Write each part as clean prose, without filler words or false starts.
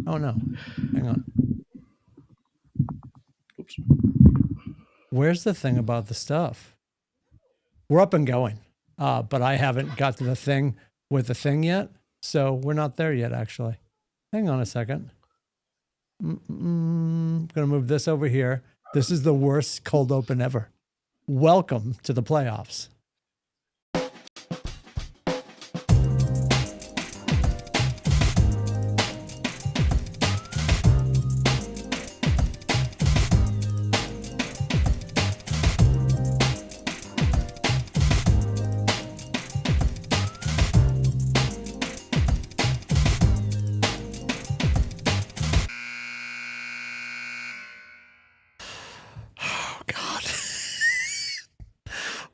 Oh no, hang on. Oops. Where's the thing about the stuff? We're up and going, but I haven't got to the thing with the thing yet, so we're not there yet. Actually, hang on a second. I'm gonna move this over here. This is the worst cold open ever. Welcome to the playoffs.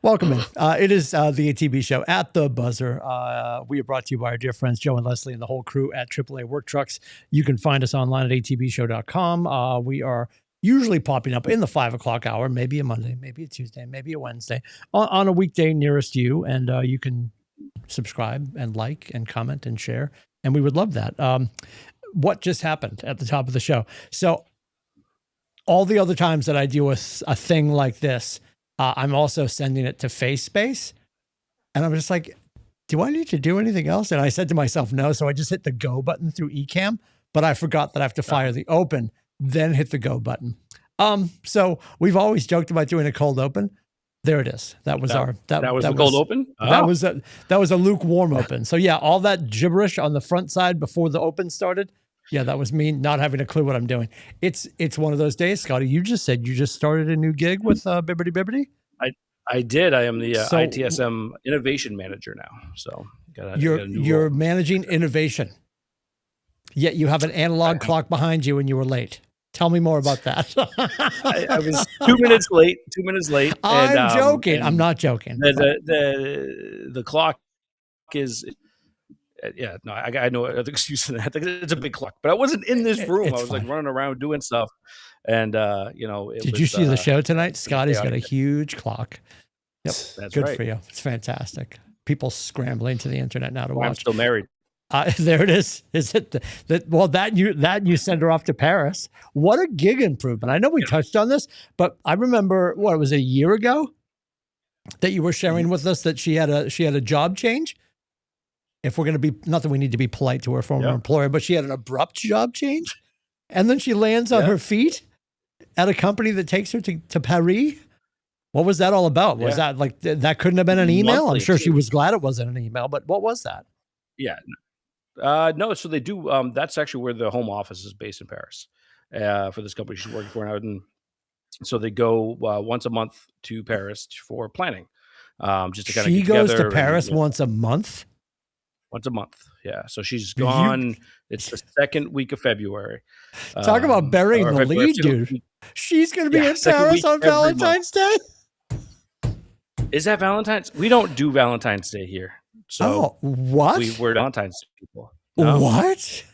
Welcome in. It is the ATB show at the buzzer. We are brought to you by our dear friends Joe and Leslie and the whole crew at AAA Work Trucks. You can find us online at atbshow.com. We are usually popping up in the 5 o'clock hour, maybe a Monday, maybe a Tuesday, maybe a Wednesday, on a weekday nearest you. And you can subscribe and like and comment and share. And we would love that. What just happened at the top of the show? So all the other times that I deal with a thing like this, I'm also sending it to FaceSpace. And I'm just like, do I need to do anything else? And I said to myself, no. So I just hit the go button through Ecamm, but I forgot that I have to fire the open, then hit the go button. So we've always joked about doing a cold open. There it is. That was the cold open? That was a lukewarm open. So yeah, all that gibberish on the front side before the open started. Yeah, that was me not having a clue what I'm doing. It's one of those days, Scotty. You just said you just started a new gig with Bibbidi Bibbidi. I did. I am the ITSM innovation manager now. So you're managing innovation. Yet you have an analog clock behind you, and you were late. Tell me more about that. I was 2 minutes late. 2 minutes late. I'm joking. I'm not joking. The clock is. Yeah, no, I know the excuse for that. I think it's a big clock, but I wasn't in this room. I was like running around doing stuff, and Did you see the show tonight? Scotty's got a huge clock. Yep, that's good right. for you. It's fantastic. People scrambling to the internet now to watch. I'm still married. There it is. Is it that you send her off to Paris? What a gig improvement! I know we touched on this, but I remember it was a year ago that you were sharing with us that she had a job change. If we're going to be, not that we need to be polite to her former employer, but she had an abrupt job change. And then she lands on her feet at a company that takes her to Paris. What was that all about? Was that like, that couldn't have been an email? I'm sure she was glad it wasn't an email, but what was that? Yeah. No, so they do, that's actually where the home office is based in Paris for this company she's working for now. And so they go once a month to Paris for planning. Just to kind of get together. She goes to Paris once a month? Once a month, yeah. So she's gone. It's the second week of February. Talk about burying the lead, dude. She's going to be in Paris on Valentine's Day? Is that Valentine's? We don't do Valentine's Day here. So what? We're Valentine's people. No. What?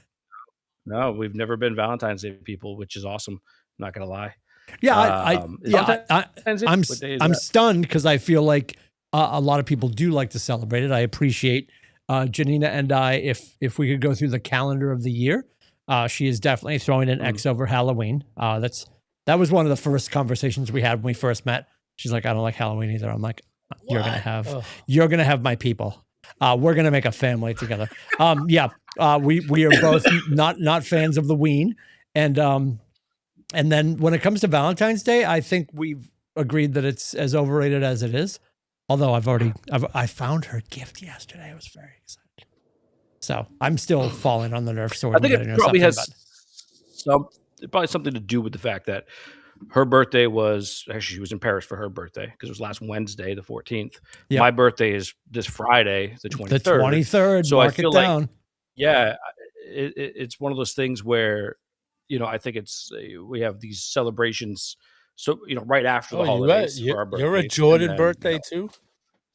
No, we've never been Valentine's Day people, which is awesome. I'm not going to lie. Yeah, I'm stunned because I feel like a lot of people do like to celebrate it. I appreciate Janina and I, if we could go through the calendar of the year, she is definitely throwing an X over Halloween. That was one of the first conversations we had when we first met. She's like, I don't like Halloween either. I'm like, you're gonna have my people. We're gonna make a family together. We are both not fans of the ween, and then when it comes to Valentine's Day, I think we've agreed that it's as overrated as it is. Although I found her gift yesterday. I was very excited. So I'm still falling on the nerve sword. I think it probably has something to do with the fact that her birthday she was in Paris for her birthday because it was last Wednesday, the 14th. Yep. My birthday is this Friday, the 23rd. The 23rd. So mark it down. It's one of those things where, I think we have these celebrations. So, right after the holidays for our birthday. You're a Jordan birthday too?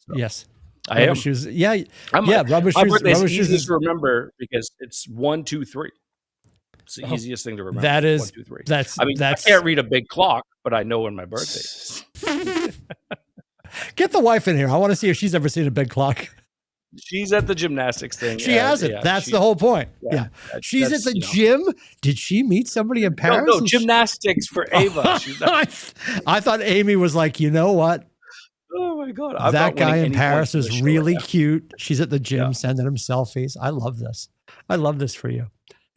So. Yes. I am. Shoes. Yeah. Rubber shoes. My birthday is easy to remember because it's 1, 2, 3. It's the easiest thing to remember. That is 1, 2, 3. I can't read a big clock, but I know when my birthday is. Get the wife in here. I want to see if she's ever seen a big clock. She's at the gymnastics thing. She hasn't. Yeah, that's the whole point. Yeah. She's at the gym. Did she meet somebody in Paris? No, gymnastics for Ava. I thought Amy was like, you know what? Oh my God. I'm that guy in Paris is really right cute. She's at the gym sending him selfies. I love this. I love this for you.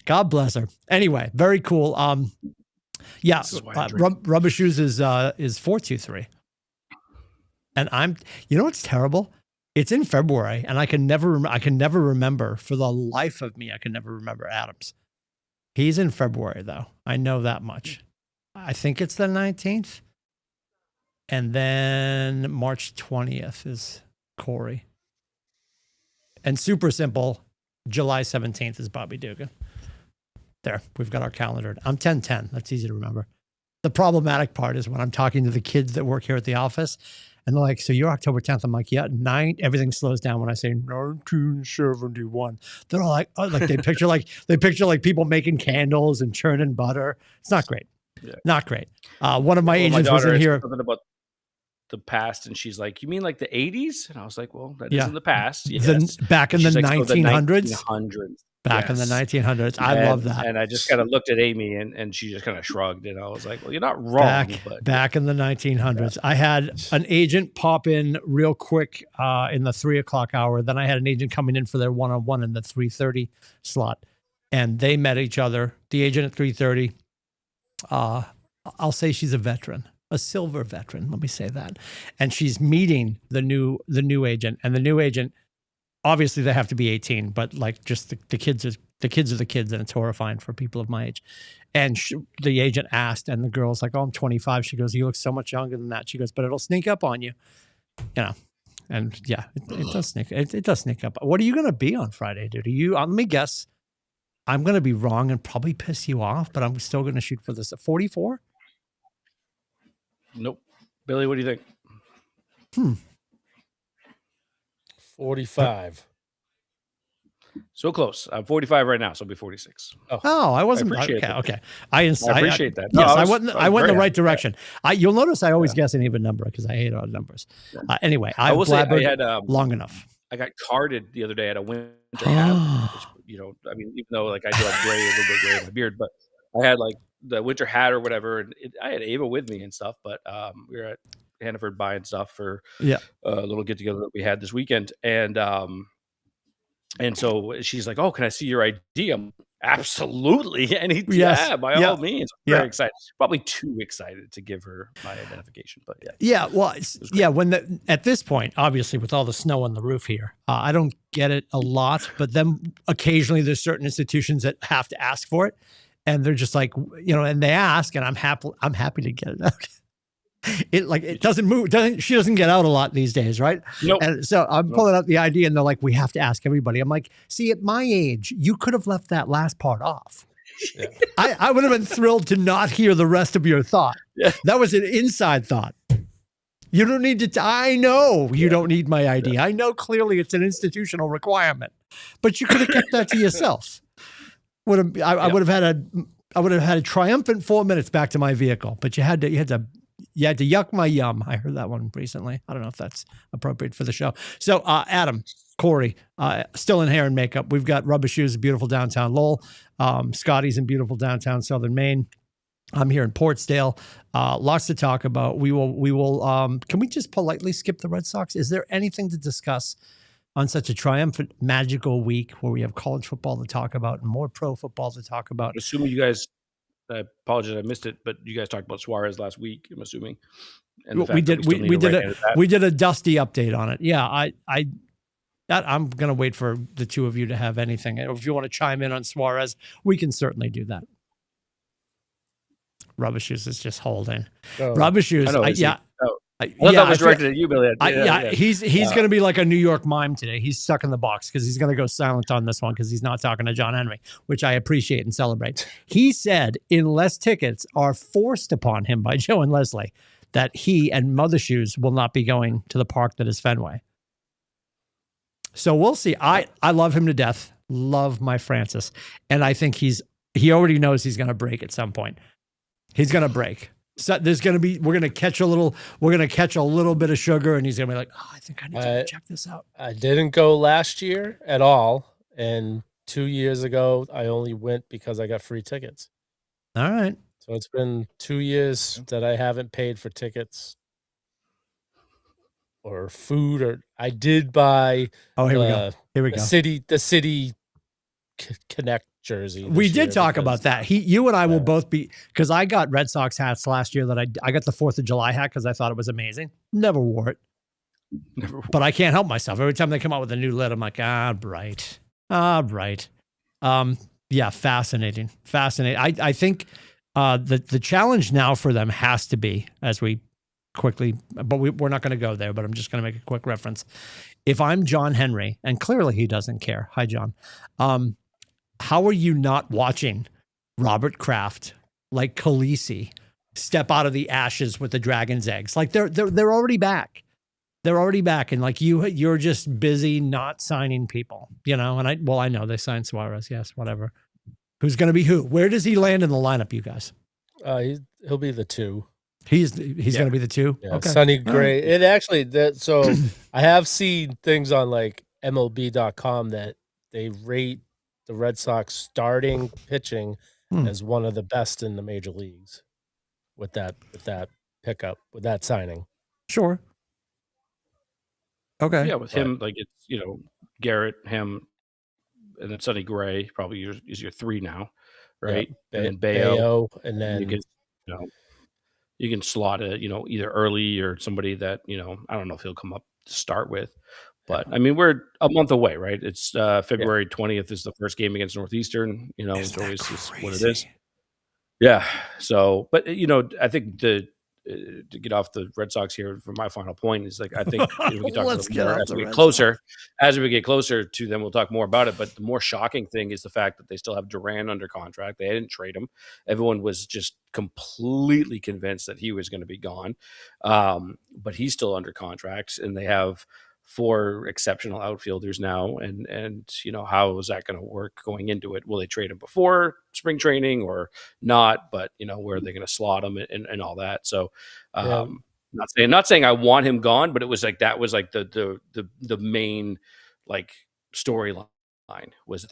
God bless her. Anyway, very cool. Rubber Shoes is 423. And you know what's terrible? It's in February, and I can never remember for the life of me. I can never remember Adams. He's in February though. I know that much. I think it's the 19th, and then March 20th is Corey. And super simple, July 17th is Bobby Dugan. There, we've got our calendar. I'm 10-10. That's easy to remember. The problematic part is when I'm talking to the kids that work here at the office. And they're like, so you're October 10th. I'm like, yeah, 9. Everything slows down when I say 1971. They're all like, oh, like they picture like people making candles and churning butter. It's not great. Yeah. Not great. One of my agents was in here. Something about the past, and she's like, you mean like the 80s? And I was like, well, that is in the past. Yes. Back in the 1900s. Back in the 1900s. I love that. And I just kind of looked at Amy and she just kind of shrugged. And I was like, well, you're not wrong. Back in the 1900s. I had an agent pop in real quick in the 3:00 hour. Then I had an agent coming in for their one-on-one in the 3:30 slot. And they met each other. The agent at 3:30, I'll say she's a veteran. A silver veteran, let me say that. And she's meeting the new agent. And the new agent, obviously, they have to be 18, but like just the kids are the kids, and it's horrifying for people of my age. And the agent asked, and the girl's like, "Oh, I'm 25." She goes, "You look so much younger than that." She goes, "But it'll sneak up on you, you know." And yeah, it does sneak. It does sneak up. What are you going to be on Friday, dude? Let me guess. I'm going to be wrong and probably piss you off, but I'm still going to shoot for this at 44. Nope. Billy, what do you think? 45. So close. I'm 45 right now, so I'll be 46. Oh, I wasn't. I okay. I appreciate that. No, yes, I went in the right direction. You'll notice I always guess an even number because I hate odd numbers. Anyway, I will say I had long enough. I got carded the other day at a winter hat. Which, I mean, even though like I do have a little bit gray in my beard, but I had like the winter hat or whatever, and I had Ava with me and stuff. But we were at Hannaford buying stuff for a little get together that we had this weekend, and so she's like, "Oh, can I see your ID?" I'm absolutely, by all means. I'm very excited. Probably too excited to give her my identification, but at this point, obviously with all the snow on the roof here, I don't get it a lot, but then occasionally there's certain institutions that have to ask for it, and they're just like, and they ask, and I'm happy to get it. It doesn't move. She doesn't get out a lot these days, right? Nope. And so I'm pulling out the ID, and they're like, "We have to ask everybody." I'm like, "See, at my age, you could have left that last part off. Yeah. I would have been thrilled to not hear the rest of your thought. Yeah. That was an inside thought. You don't need to. I know you don't need my ID. I know clearly it's an institutional requirement, but you could have kept that to yourself. I would have had a triumphant 4 minutes back to my vehicle, but you had to yuck my yum. I heard that one recently. I don't know if that's appropriate for the show. So Adam, Corey, still in hair and makeup. We've got Rubber Shoes, beautiful downtown Lowell. Scotty's in beautiful downtown Southern Maine. I'm here in Portsdale. Lots to talk about. We will. Can we just politely skip the Red Sox? Is there anything to discuss on such a triumphant, magical week where we have college football to talk about and more pro football to talk about? Assuming you guys, I apologize, I missed it, but you guys talked about Suarez last week, I'm assuming. And we did a dusty update on it. Yeah, I'm going to wait for the two of you to have anything. If you want to chime in on Suarez, we can certainly do that. Rubber Shoes is just holding. Rubber Shoes. I thought that was directed at you, Billy. He's going to be like a New York mime today. He's stuck in the box because he's going to go silent on this one because he's not talking to John Henry, which I appreciate and celebrate. He said unless tickets are forced upon him by Joe and Leslie, that he and Mother Shoes will not be going to the park that is Fenway. So we'll see. I love him to death. Love my Francis. And I think he already knows he's going to break at some point. He's going to break. So we're gonna catch a little bit of sugar, and he's gonna be like, oh, I think I need to check this out. I didn't go last year at all, and 2 years ago I only went because I got free tickets. All right. So it's been 2 years that I haven't paid for tickets or food, or I did buy. Oh, here we go. The city Connect jersey. We did talk about that. You and I will both be, because I got Red Sox hats last year that I got the 4th of July hat because I thought it was amazing. Never wore it. But I can't help myself. Every time they come out with a new lid, I'm like, right. Yeah, fascinating. I think the challenge now for them has to be, as we quickly, but we're not going to go there, but I'm just going to make a quick reference. If I'm John Henry, and clearly he doesn't care. Hi, John. How are you not watching Robert Kraft, like Khaleesi, step out of the ashes with the dragon's eggs? Like they're already back. They're already back, and like you're just busy not signing people, you know. And I know they signed Suarez, yes, whatever. Who's going to be who? Where does he land in the lineup, you guys? He'll be the 2. He's going to be the 2. Yeah, okay. Sonny Gray. Right. It actually so I have seen things on like MLB.com that they rate the Red Sox starting pitching as one of the best in the major leagues with that pickup, with that signing. Sure. Okay. Yeah, with him, like it's Garrett, him, and then Sonny Gray probably is your 3 now, right? Yeah, and then Bayo, and then you can slot it, either early or somebody that I don't know if he'll come up to start with. But I mean, we're a month away, right? It's February 20th is the first game against Northeastern. It's always what it is. Yeah. So, but I think to get off the Red Sox here for my final point is like I think we can talk about more as we get closer. As we get closer to them, we'll talk more about it. But the more shocking thing is the fact that they still have Duran under contract. They didn't trade him. Everyone was just completely convinced that he was going to be gone, but he's still under contract, and they have 4 exceptional outfielders now, and how is that going to work going into it? Will they trade him before spring training or not? But where are they going to slot him and all that? So not saying I want him gone, but it was like that was like the main like storyline was that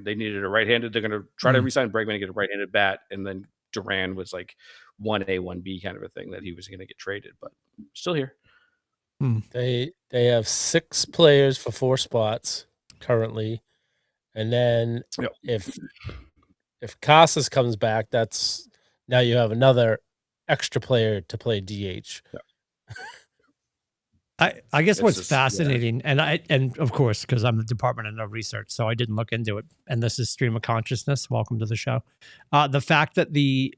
they needed a right-handed. They're going to try to re-sign Bregman and get a right-handed bat, and then Duran was like 1A 1B kind of a thing that he was going to get traded, but still here. They have 6 players for 4 spots currently, and then if Casas comes back, that's now you have another extra player to play DH. I guess what's fascinating, and of course, because I'm the Department of No Research, so I didn't look into it, and this is Stream of Consciousness. Welcome to the show. The fact that the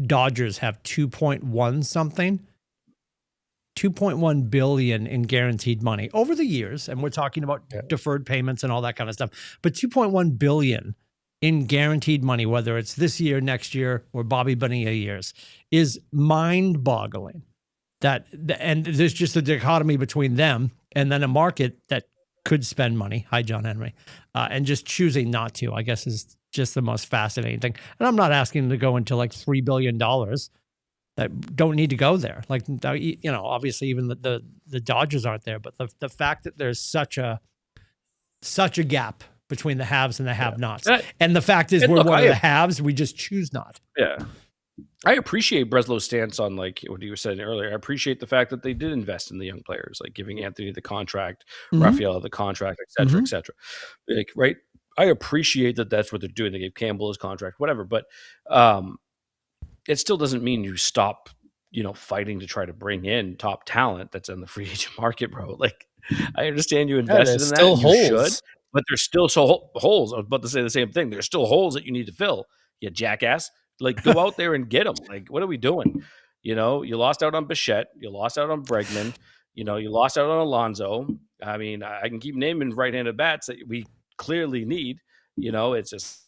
Dodgers have 2.1 billion in guaranteed money over the years, and we're talking about deferred payments and all that kind of stuff, but 2.1 billion in guaranteed money, whether it's this year, next year, or Bobby Bonilla years, is mind-boggling. And there's just a dichotomy between them and then a market that could spend money. Hi, John Henry, and just choosing not to, I guess, is just the most fascinating thing. And I'm not asking them to go into like $3 billion that don't need to go there. Like, obviously even the Dodgers aren't there, but the fact that there's such a gap between the haves and the have-nots. And the fact is we're one of the haves, we just choose not. Yeah. I appreciate Breslow's stance on like what he was saying earlier. I appreciate the fact that they did invest in the young players, like giving Anthony the contract, Rafael the contract, et cetera, et cetera. Like, right. I appreciate that that's what they're doing. They gave Campbell his contract, whatever. But it still doesn't mean you stop, fighting to try to bring in top talent that's in the free agent market, bro. Like, I understand you invested in that. Still holes. You should, but there's still holes. I was about to say the same thing. There's still holes that you need to fill. You jackass. Like, go out there and get them. Like, what are we doing? You lost out on Bichette. You lost out on Bregman. You lost out on Alonso. I mean, I can keep naming right-handed bats that we clearly need. It's just.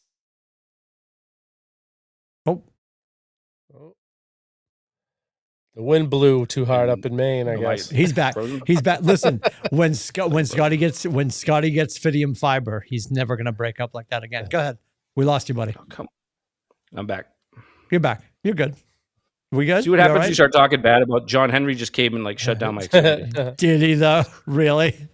Oh. The wind blew too hard up in Maine, I guess. He's back. He's back. Listen, when Scotty gets Fidium fiber, he's never going to break up like that again. Go ahead. We lost you, buddy. Oh, come on. I'm back. You're back. You're good. We good? See what You happens all when you right? start talking bad about John Henry. Just came and like shut down my Xfinity. Did he though? Really?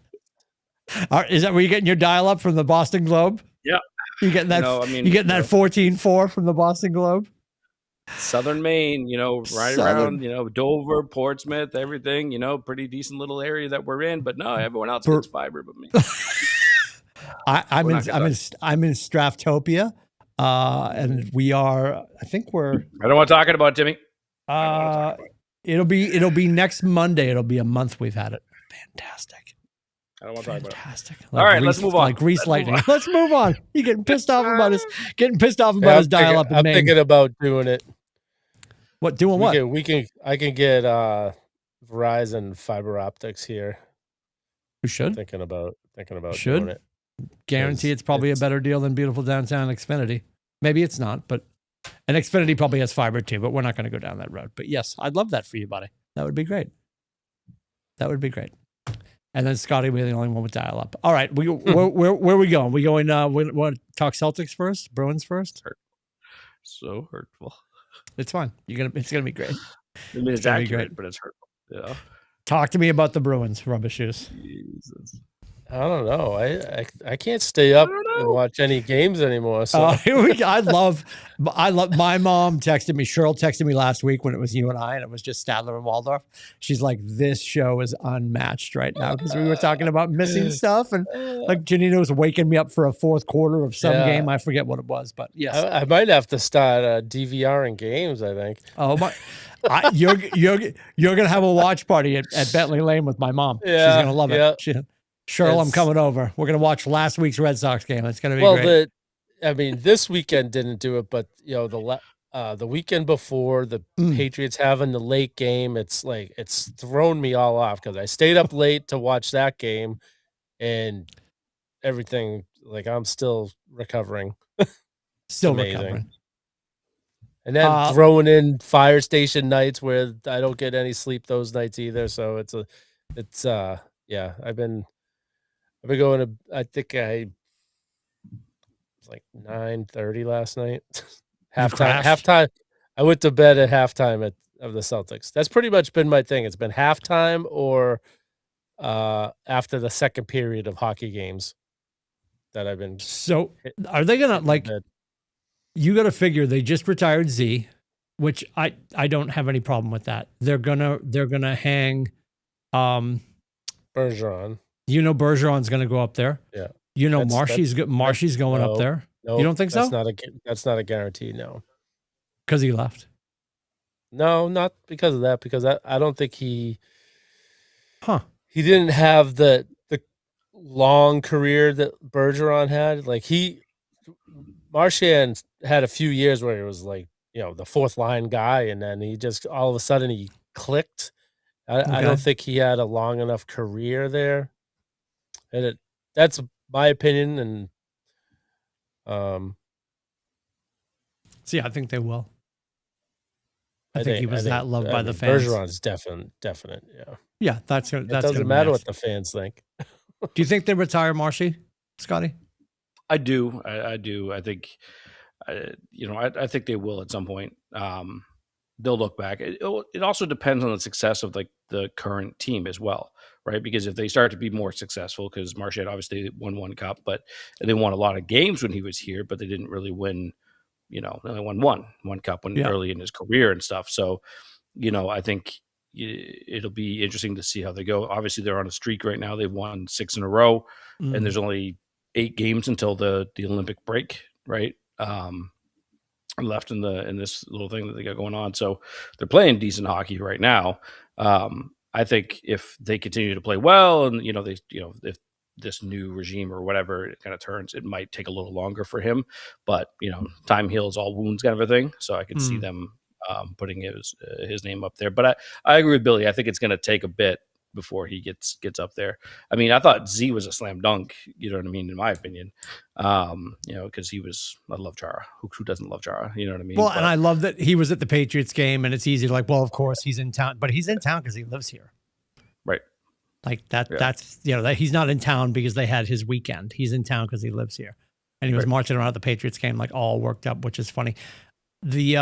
Is that where you're getting your dial up from the Boston Globe? Yeah. You getting that? I mean, you getting that 14.4 from the Boston Globe? Southern Maine, right around, Dover, Portsmouth, everything, pretty decent little area that we're in. But no, everyone else gets fiber but me. I'm in Straftopia, and we are. I think we're. I don't want to talk about it, Timmy. It'll be next Monday. It'll be a month we've had it. Fantastic. I don't want to talk about it. Fantastic. All right, let's move on. Like grease lightning. Let's move on. You getting pissed off about his dial up in I'm Maine. thinking about doing it. What doing what? I can get Verizon fiber optics here. You should. Thinking about doing it. Guarantee it's probably a better deal than beautiful downtown Xfinity. Maybe it's not, but and Xfinity probably has fiber too, but we're not going to go down that road. But yes, I'd love that for you, buddy. That would be great. And then Scotty will be the only one with dial up. All right, where are we going? We going? We want to talk Celtics first, Bruins first. So hurtful. It's fine. It's gonna be great. I mean, it's accurate, but it's hurtful. Yeah. Talk to me about the Bruins, rubber shoes. Jesus. I don't know. I can't stay up and watch any games anymore. So I love. My mom texted me. Cheryl texted me last week when it was you and I, and it was just Stadler and Waldorf. She's like, "This show is unmatched right now," because we were talking about missing stuff, and like Janino was waking me up for a fourth quarter of some game. I forget what it was, but yes, I might have to start DVRing games. I think. Oh my. You're gonna have a watch party at Bentley Lane with my mom. Yeah, she's gonna love it. Cheryl, I'm coming over. We're gonna watch last week's Red Sox game. It's gonna be great. This weekend didn't do it, but the weekend before the Patriots having the late game, it's thrown me all off because I stayed up late to watch that game, and everything. Like I'm still recovering. Still recovering. And then throwing in fire station nights where I don't get any sleep those nights either. So I've been going to, I think it was like 9:30 last night. halftime. I went to bed at halftime of the Celtics. That's pretty much been my thing. It's been halftime or after the second period of hockey games that I've been. So are they going to you got to figure they just retired Z, which I don't have any problem with that. They're going to hang Bergeron. Bergeron's going to go up there. Yeah. Marshy's going up there. No, you don't think so? That's not a guarantee. No. Because he left. No, not because of that. Because I don't think he didn't have the long career that Bergeron had. Like Marchand had a few years where he was like, the fourth line guy, and then he just all of a sudden he clicked. I don't think he had a long enough career there. And that's my opinion. And see, I think they will. I think he was that loved by the fans. Bergeron's definite. Yeah. Yeah, that's it doesn't matter what the fans think. Do you think they retire Marshy, Scotty? I do. I do. I think, I think they will at some point. They'll look back. It also depends on the success of the current team as well, right? Because if they start to be more successful, because Marchand obviously won one cup, and they won a lot of games when he was here, but they didn't really win. They only won one cup early in his career and stuff. So, I think it'll be interesting to see how they go. Obviously, they're on a streak right now. They've won 6 in a row, and there's only 8 games until the Olympic break, right? Left in this little thing that they got going on. So they're playing decent hockey right now. I think if they continue to play well and, if this new regime or whatever it kind of turns, it might take a little longer for him, but time heals all wounds kind of a thing. So I could see them putting his name up there, but I agree with Billy. I think it's going to take a bit before he gets up there. I mean, I thought Z was a slam dunk, you know what I mean, in my opinion. Because I love Chara. Who doesn't love Chara? You know what I mean? Well, and I love that he was at the Patriots game, and it's easy to of course he's in town, but he's in town because he lives here. Right. Like that, that's, that he's not in town because they had his weekend. He's in town because he lives here. And he was marching around at the Patriots game, all worked up, which is funny. The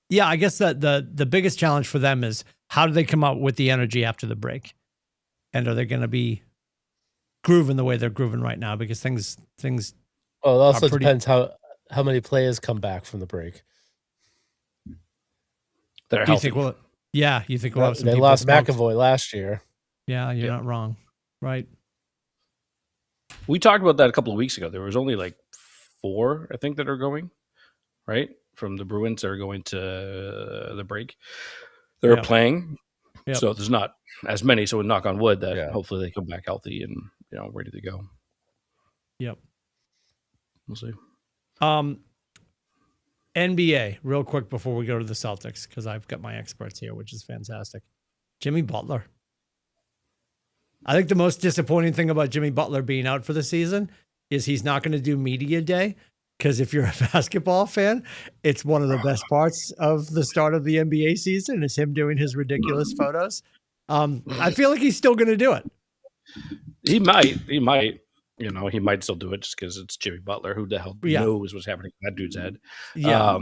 Yeah, I guess that the biggest challenge for them is how do they come up with the energy after the break, and are they going to be grooving the way they're grooving right now? Because things Well, it also pretty- depends how many players come back from the break. That are do you healthy. think we'll? Yeah, you think we'll have some They people lost smoked? McAvoy last year. Yeah, you're Yeah. not wrong, right? We talked about that a couple of weeks ago. There was only like 4, I think, that are going, right? From the Bruins that are going to the break. They're Yep. playing. Yep. So there's not as many. So knock on wood that Yeah. hopefully they come back healthy and ready to go. Yep. We'll see. NBA, real quick before we go to the Celtics, because I've got my experts here, which is fantastic. Jimmy Butler. I think the most disappointing thing about Jimmy Butler being out for the season is he's not going to do media day. Because if you're a basketball fan, it's one of the best parts of the start of the NBA season is him doing his ridiculous photos. I feel like he's still going to do it. He might. He might still do it just because it's Jimmy Butler. Who the hell knows what's happening in that dude's head? Yeah.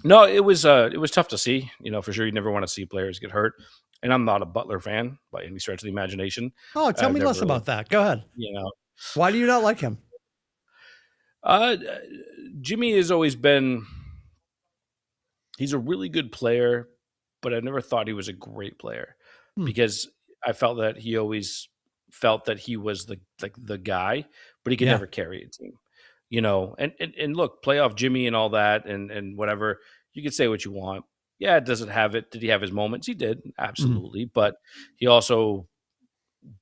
No, it was tough to see. For sure, you never want to see players get hurt. And I'm not a Butler fan by any stretch of the imagination. Oh, tell me less about that. Go ahead. Why do you not like him? Jimmy has always been. He's a really good player, but I never thought he was a great player because I felt that he always felt that he was the guy, but he could never carry a team. And look, playoff Jimmy and all that and whatever, you could say what you want. Yeah, does it have it? Did he have his moments? He did, absolutely. But he also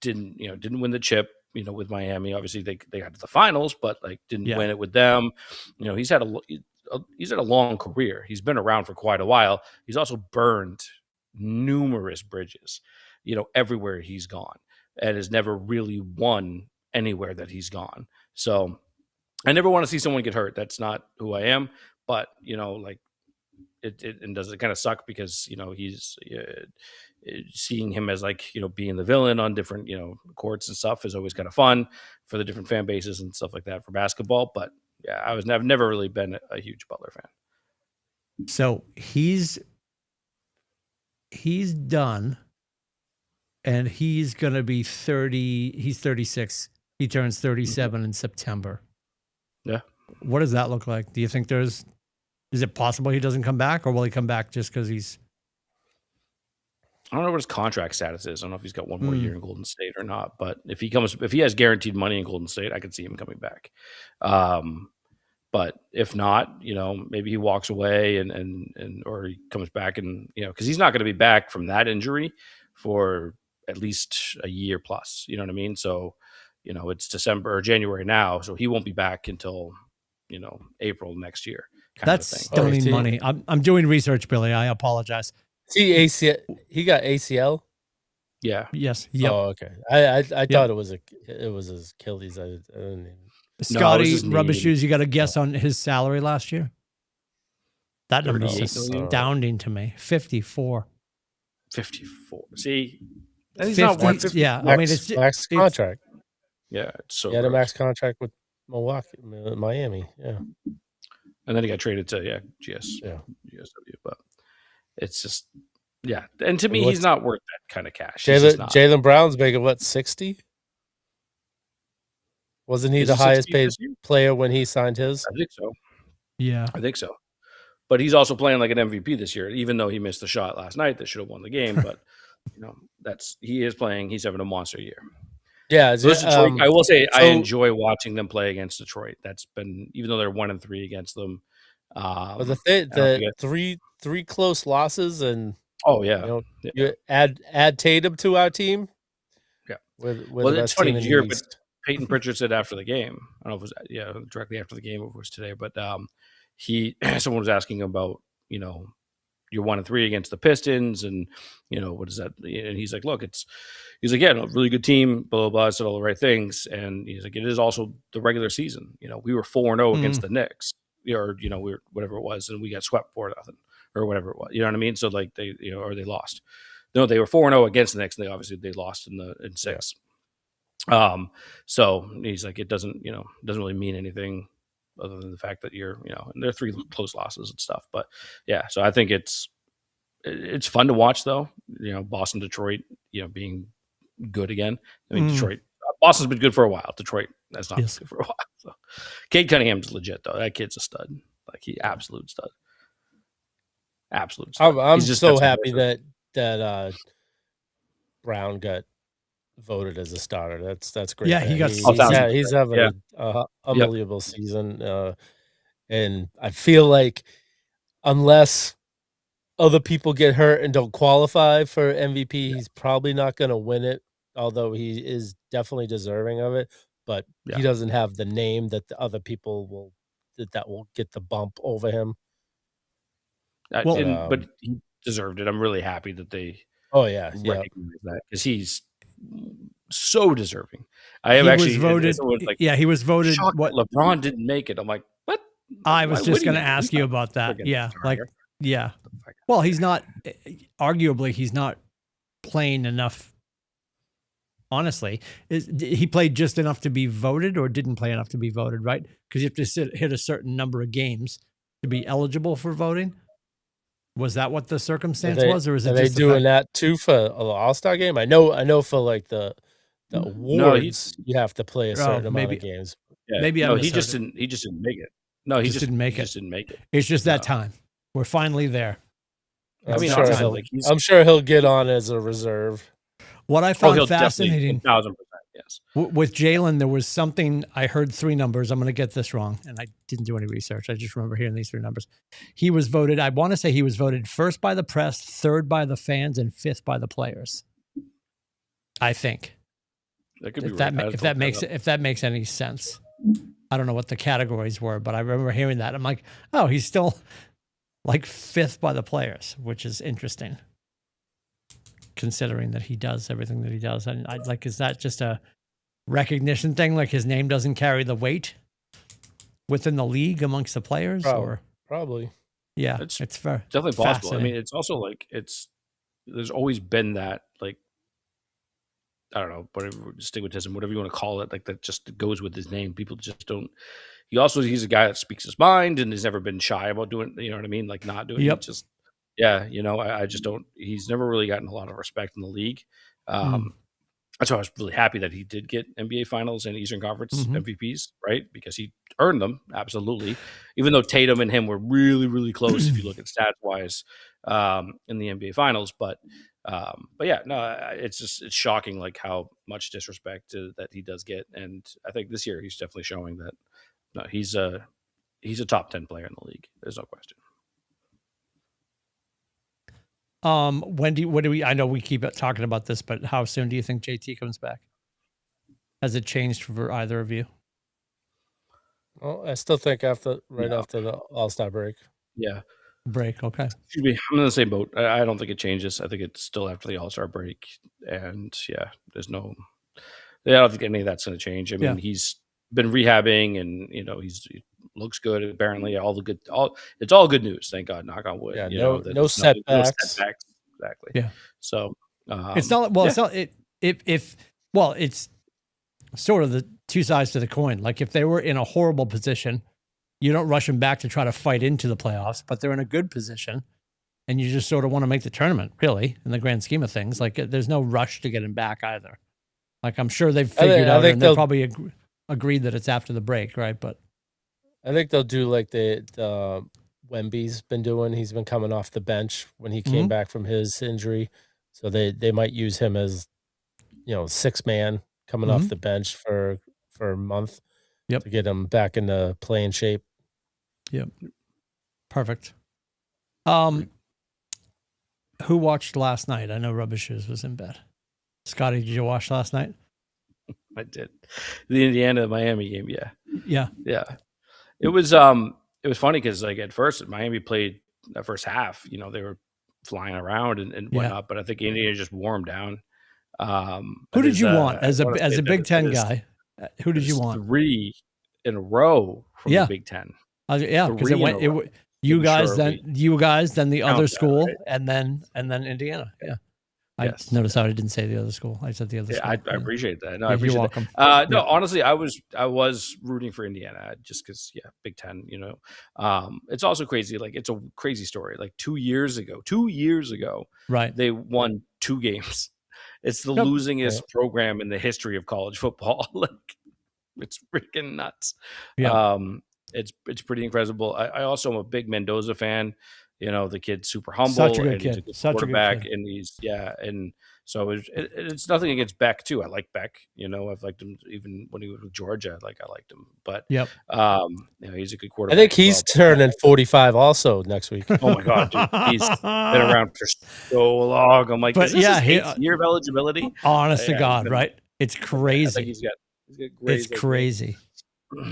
didn't win the chip, with Miami. Obviously they got to the finals, but didn't win it with them. He's had a long career. He's been around for quite a while. He's also burned numerous bridges, everywhere he's gone, and has never really won anywhere that he's gone. So I never want to see someone get hurt. That's not who I am. But it does kind of suck because he's seeing him as being the villain on different courts and stuff is always kind of fun for the different fan bases and stuff like that for basketball. But yeah, I've never really been a huge Butler fan. So he's done, and he's going to be 30. He's 36. He turns 37 in September. Yeah. What does that look like? Do you think is it possible he doesn't come back, or will he come back just because he's... I don't know what his contract status is. I don't know if he's got one more year in Golden State or not, but if he has guaranteed money in Golden State, I could see him coming back. But if not, maybe he walks away and or he comes back and, because he's not going to be back from that injury for at least a year plus, you know what I mean? So, it's December or January now, so he won't be back until, April next year. That's stunning money. I'm doing research, Billy. I apologize. See, ACL. He got ACL. Yeah. Yes. Yep. Oh, okay. I thought it was his Achilles. I didn't even... Scotty, rubber shoes. You got a guess on his salary last year? That number is astounding to me. 54. 54. See, he's not worth 50. Yeah, max contract. Yeah, it's so. He had a max contract with Miami. Yeah, and then he got traded to GSW. But it's just and to me, he's not worth that kind of cash. Jaylen Brown's making what, 60? Wasn't he the highest paid player when he signed his? I think so. Yeah, I think so. But he's also playing like an MVP this year, even though he missed the shot last night that should have won the game. But he is playing. He's having a monster year. Yeah, Detroit, I will say I enjoy watching them play against Detroit. That's been, even though they're 1-3 against them. But the three close losses, and you add Tatum to our team. Yeah, well, it's funny here, but Peyton Pritchard said after the game, I don't know if it was directly after the game, or if it was today, but someone was asking about you're 1-3 against the Pistons, and what is that? And he's like, look, he's like, yeah, a really good team, blah blah blah. I said all the right things, and he's like, it is also the regular season. We were 4-0 against the Knicks, or we were whatever it was, and we got swept 4-0 or whatever it was. You know what I mean? So they or they lost. No, they were 4-0 against the Knicks, and they lost in 6. So he's like, it doesn't really mean anything other than the fact that you're, and they're 3 close losses and stuff. But yeah, so I think it's fun to watch though. Boston, Detroit, being good again. I mean, Detroit, Boston's been good for a while. Detroit has not been good for a while. So Cade Cunningham's legit though. That kid's a stud. Like he absolute stud. Absolute stud. I'm just so happy that Brown got voted as a starter. That's great. Yeah, he's having an unbelievable season. And I feel like unless other people get hurt and don't qualify for MVP, he's probably not going to win it, although he is definitely deserving of it. But he doesn't have the name that the other people will get the bump over him. But he deserved it. I'm really happy that they recognize that, because he's so deserving. He was voted. He was voted. What LeBron didn't make it. I'm like, what? I was just going to ask you about that. Well, he's not. Arguably, he's not playing enough. Honestly, he played just enough to be voted, or didn't play enough to be voted, right? Because you have to hit a certain number of games to be eligible for voting. Was that what the circumstance was, or is it? Are they doing that too for the All-Star game? I know for like the awards, you have to play a certain amount of games. Yeah. Maybe he just didn't make it. No, he just didn't make it. It's just that time. We're finally there. I'm sure he'll get on as a reserve. What I found fascinating, 1,000%, yes. With Jalen, there was something. I heard 3 numbers. I'm going to get this wrong, and I didn't do any research. I just remember hearing these 3 numbers. He was voted. I want to say he was voted 1st by the press, 3rd by the fans, and 5th by the players. I think. That could be if that makes any sense. I don't know what the categories were, but I remember hearing that. I'm like, oh, he's still like 5th by the players, which is interesting, considering that he does everything that he does. And is that just a recognition thing? Like his name doesn't carry the weight within the league amongst the players? Probably. Yeah, it's fair. Definitely possible. I mean, it's also like there's always been that, like, I don't know, whatever, stigmatism, whatever you want to call it, like that just goes with his name. People just don't. He's a guy that speaks his mind and has never been shy about doing, you know what I mean? Like not doing it. Just, I just don't. He's never really gotten a lot of respect in the league. That's why I was really happy that he did get NBA Finals and Eastern Conference MVPs, right? Because he earned them, absolutely. Even though Tatum and him were really, really close if you look at stats wise in the NBA Finals, but yeah, no, it's shocking, like how much disrespect that he does get, and I think this year he's definitely showing that. No, he's a top 10 player in the league. There's no question. I know we keep talking about this, but how soon do you think JT comes back? Has it changed for either of you? Well, I still think after the All-Star break. Yeah. Break, okay. Excuse me, I'm in the same boat. I don't think it changes. I think it's still after the All-Star break, and I don't think any of that's going to change. I mean, he's been rehabbing, and he looks good. Apparently, it's all good news. Thank God, knock on wood. Yeah, no setbacks. No setbacks. Exactly. Yeah. So it's not. Well, it's not. It's sort of the 2 sides to the coin. Like if they were in a horrible position, you don't rush them back to try to fight into the playoffs, but they're in a good position, and you just sort of want to make the tournament. Really, in the grand scheme of things, like there's no rush to get him back either. Like I'm sure they've figured out, and they'll probably agreed that it's after the break, right? But I think they'll do like the Wemby's been doing. He's been coming off the bench when he came back from his injury, so they might use him as 6th man coming off the bench for a month to get him back into playing shape. Yep, perfect. Who watched last night? I know Rubber Shoes was in bed. Scotty, did you watch last night? I did. The Indiana-Miami game, yeah. It was funny because like at first Miami played that first half. They were flying around and whatnot, but I think Indiana just wore them down. Who did you want as a Big Ten guy? Who did you want? 3 in a row from the Big Ten. Because it went. You guys, then the other school, right? and then Indiana. Yeah. Yes. noticed how I didn't say the other school. I said the other school. I appreciate that. No, I You're appreciate welcome. that. No, Yeah. honestly, I was rooting for Indiana just because, Big Ten. It's also crazy. Like, it's a crazy story. Like 2 years ago, Right. they won 2 games. It's the Yep. losingest program in the history of college football. Like, it's freaking nuts. Yeah. It's pretty incredible. I also am a big Mendoza fan. The kid's super humble, Such a good and he's a kid. good Such a good quarterback, kid. and and so it's nothing against Beck too. I like Beck. I've liked him even when he was with Georgia. I liked him, but Yep. he's a good I quarterback. think he's turning 45 also next week. Oh my god, dude, he's been around for so long. I'm like, But is this yeah, his 8th year of eligibility? Honest to Yeah, God, right? It's I think crazy. he's got It's crazy.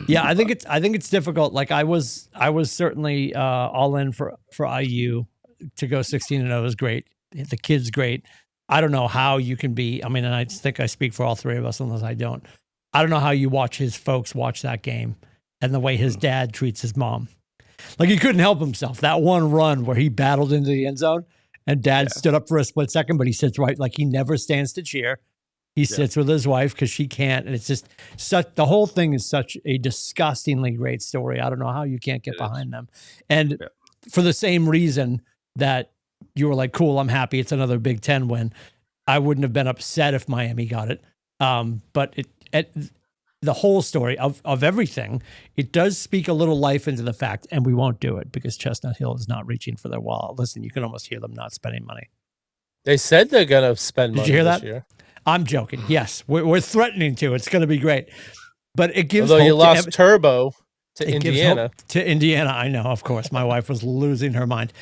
Yeah, I think it's difficult. Like I was certainly all in for IU to go 16-0 is great. The kid's great. I don't know how you can be. I mean, and I think I speak for all three of us, unless I don't. I don't know how you watch his folks watch that game and the way his dad treats his mom. Like he couldn't help himself. That one run where he battled into the end zone and dad stood up for a split second, but he sits right. Like he never stands to cheer. He sits with his wife because she can't. And it's just the whole thing is such a disgustingly great story. I don't know how you can't get behind them. And for the same reason that you were like, cool, I'm happy. It's another Big Ten win. I wouldn't have been upset if Miami got it. But the whole story of everything, it does speak a little life into the fact, and we won't do it because Chestnut Hill is not reaching for their wallet. Listen, you can almost hear them not spending money. They said they're going to spend money Did you hear this that? year. I'm joking. Yes, we're threatening to. It's going to be great. But it gives Although hope you lost Turbo to Indiana. Gives hope to Indiana, I know, of course. My wife was losing her mind.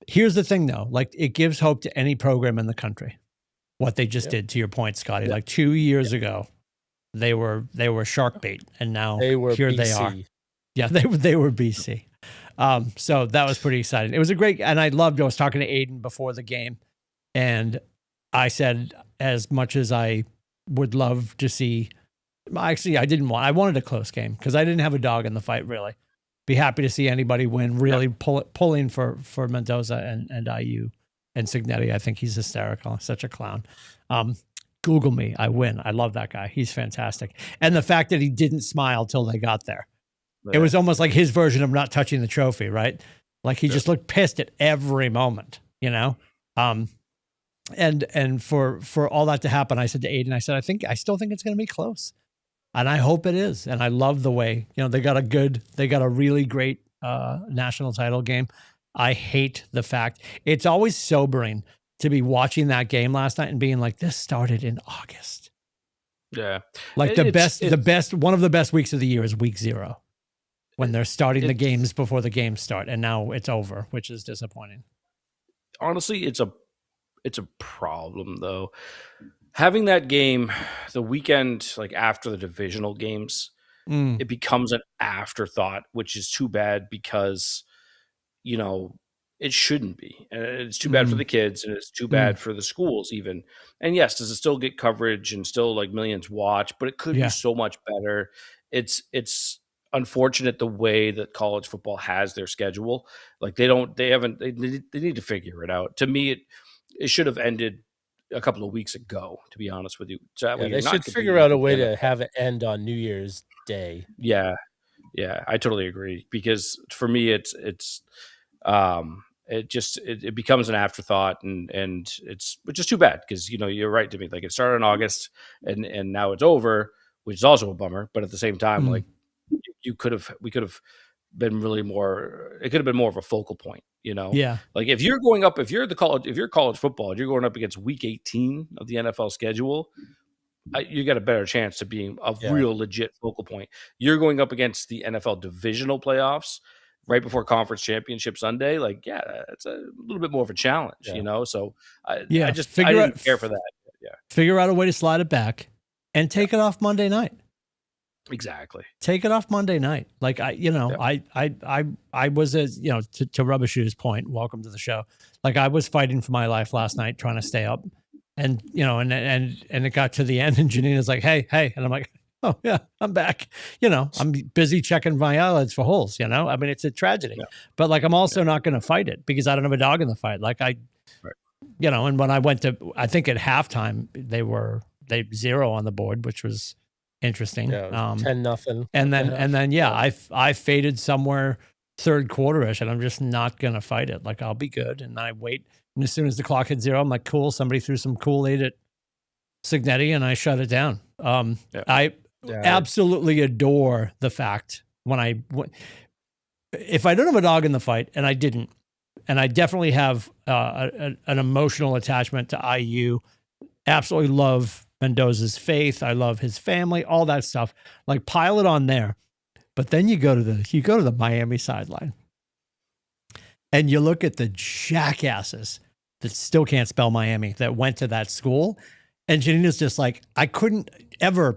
Here's the thing, though. Like, it gives hope to any program in the country. What they just did, to your point, Scotty. Like 2 years ago, they were shark bait, and now here BC. They are. Yeah, they were BC. So that was pretty exciting. It was a great, and I was talking to Aiden before the game, and I said, as much as I would love to see, actually, I wanted a close game because I didn't have a dog in the fight, really. Be happy to see anybody win, really pulling for Mendoza and IU and Signetti. I think he's hysterical. Such a clown. Google me. I win. I love that guy. He's fantastic. And the fact that he didn't smile till they got there. It was almost like his version of not touching the trophy, right? Like he just looked pissed at every moment, And for all that to happen, I said to Aiden, I still think it's going to be close, and I hope it is. And I love the way they got a really great national title game. I hate the fact it's always sobering to be watching that game last night and being like, this started in August. Yeah, like the best one of the best weeks of the year is week 0 when they're starting the games before the games start, and now it's over, which is disappointing. Honestly, it's a problem though. Having that game the weekend, like after the divisional games, it becomes an afterthought, which is too bad because, it shouldn't be. And it's too bad for the kids, and it's too bad for the schools even. And yes, does it still get coverage and still like millions watch, but it could be so much better. It's unfortunate the way that college football has their schedule. Like they need to figure it out. To me, it should have ended a couple of weeks ago, to be honest with you. So they should figure out a way to have it end on New Year's Day. Yeah, I totally agree. Because for me, it becomes an afterthought, and it's which is too bad because you're right to me. Like it started in August, and now it's over, which is also a bummer. But at the same time, like we could have been really more. It could have been more of a focal point. Yeah. Like if you're college football, and you're going up against week 18 of the NFL schedule, you got a better chance of being a real legit focal point. You're going up against the NFL divisional playoffs right before Conference Championship Sunday. Like, it's a little bit more of a challenge, So I didn't care for that. Yeah. Figure out a way to slide it back and take it off Monday night. Exactly. Take it off Monday night. Like I was, as to Rubbish's point, welcome to the show. Like I was fighting for my life last night, trying to stay up, and and it got to the end, and Janina's like, hey, and I'm like, oh yeah, I'm back. I'm busy checking my eyelids for holes. I mean, it's a tragedy, but like I'm also not going to fight it because I don't have a dog in the fight. Like And when I went to, I think at halftime they 0 on the board, which was interesting. Yeah, 10-0. And then I faded somewhere third quarter-ish, and I'm just not gonna fight it. Like, I'll be good, and I wait. And as soon as the clock hit 0, I'm like, cool. Somebody threw some Kool-Aid at Signetti, and I shut it down. I absolutely adore the fact if I don't have a dog in the fight, and I didn't, and I definitely have an emotional attachment to IU. Absolutely love Mendoza's faith. I love his family, all that stuff. Like, pile it on there. But then you go to the Miami sideline, and you look at the jackasses that still can't spell Miami that went to that school. And Janina's just like, I couldn't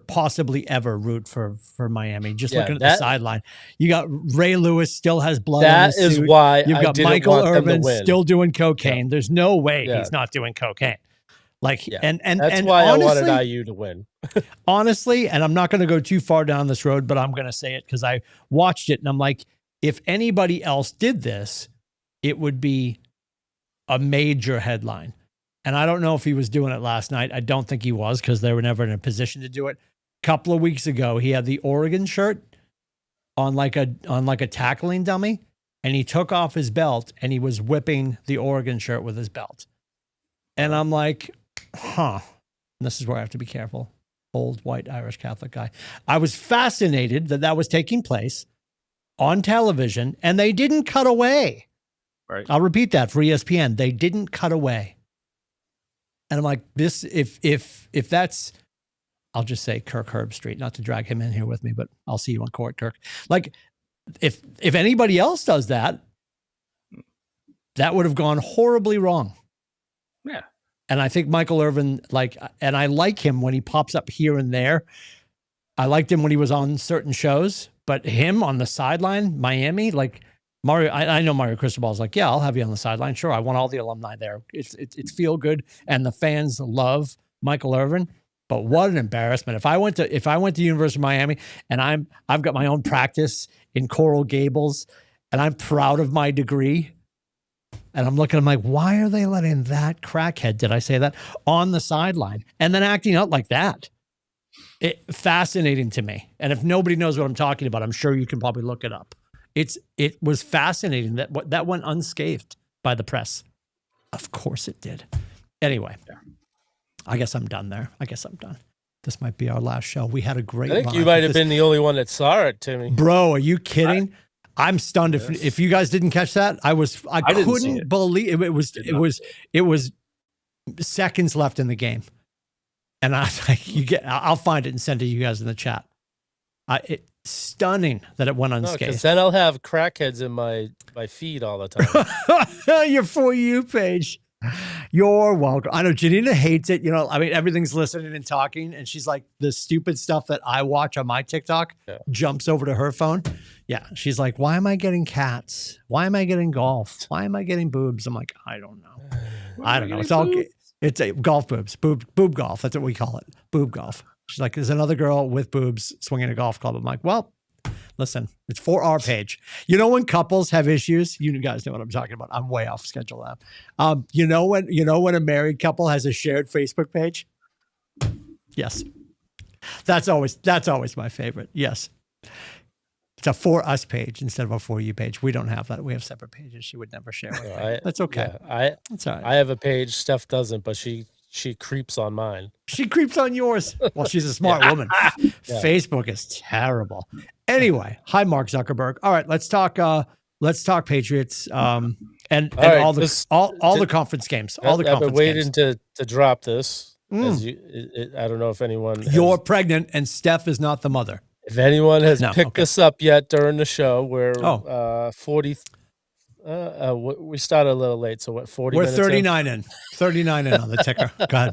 possibly ever root for Miami. Just looking at the sideline, you got Ray Lewis still has blood on his suit. That is why you've got Michael Irvin still doing cocaine. Yeah. There's no way he's not doing cocaine. Like, and that's why honestly, I wanted IU to win. Honestly, and I'm not going to go too far down this road, but I'm going to say it because I watched it and I'm like, if anybody else did this, it would be a major headline. And I don't know if he was doing it last night. I don't think he was, because they were never in a position to do it. A couple of weeks ago, he had the Oregon shirt on like a tackling dummy, and he took off his belt and he was whipping the Oregon shirt with his belt. And I'm like, and this is where I have to be careful. Old white Irish Catholic guy. I was fascinated that was taking place on television, and they didn't cut away. Right. I'll repeat that for ESPN. They didn't cut away. And I'm like, this, if that's, I'll just say Kirk Herbstreit, not to drag him in here with me, but I'll see you on court, Kirk. Like, if anybody else does that, that would have gone horribly wrong. Yeah. And I think Michael Irvin, and I like him when he pops up here and there. I liked him when he was on certain shows, but him on the sideline, Miami, like Mario, I know Mario Cristobal's like, yeah, I'll have you on the sideline. Sure. I want all the alumni there. It's feel good. And the fans love Michael Irvin, but what an embarrassment. If I went to University of Miami and I've got my own practice in Coral Gables and I'm proud of my degree, and I'm like, why are they letting that crackhead, did I say that, on the sideline and then acting out like that? Fascinating to me. And if nobody knows what I'm talking about, I'm sure you can probably look it up. It was fascinating that went unscathed by the press. Of course it did. Anyway, I guess I'm done there. This might be our last show. We had a great run. I think you might have been the only one that saw it, Timmy. Bro, are you kidding? I'm stunned. If you guys didn't catch that, I couldn't believe it was seconds left in the game. And I was like, I'll find it and send it to you guys in the chat. It's stunning that it went unscathed. Because then I'll have crackheads in my feed all the time. Your For You page. You're welcome. I know Janina hates it. Everything's listening and talking, and she's like, the stupid stuff that I watch on my TikTok jumps over to her phone. Yeah, she's like, why am I getting cats? Why am I getting golf? Why am I getting boobs? I'm like, I don't know. I don't know. It's a golf boobs, boob golf. That's what we call it, boob golf. She's like, there's another girl with boobs swinging a golf club. I'm like, well, listen, it's for our page. When couples have issues, you guys know what I'm talking about. I'm way off schedule now. When a married couple has a shared Facebook page? Yes. That's always my favorite. Yes. It's a For Us page instead of a For You page. We don't have that. We have separate pages. She would never share with me. That's okay. Yeah, that's all right. I have a page. Steph doesn't, but she creeps on mine. She creeps on yours. Well, she's a smart woman. Facebook is terrible. Anyway, hi, Mark Zuckerberg. All right, let's talk Patriots and all the conference games. All the conference games. I've been waiting to drop this. I don't know if anyone. You're pregnant, and Steph is not the mother. If anyone has picked this up yet during the show, we're 40. We started a little late, so 40 We're minutes 39 in. 39 in on the ticker. Go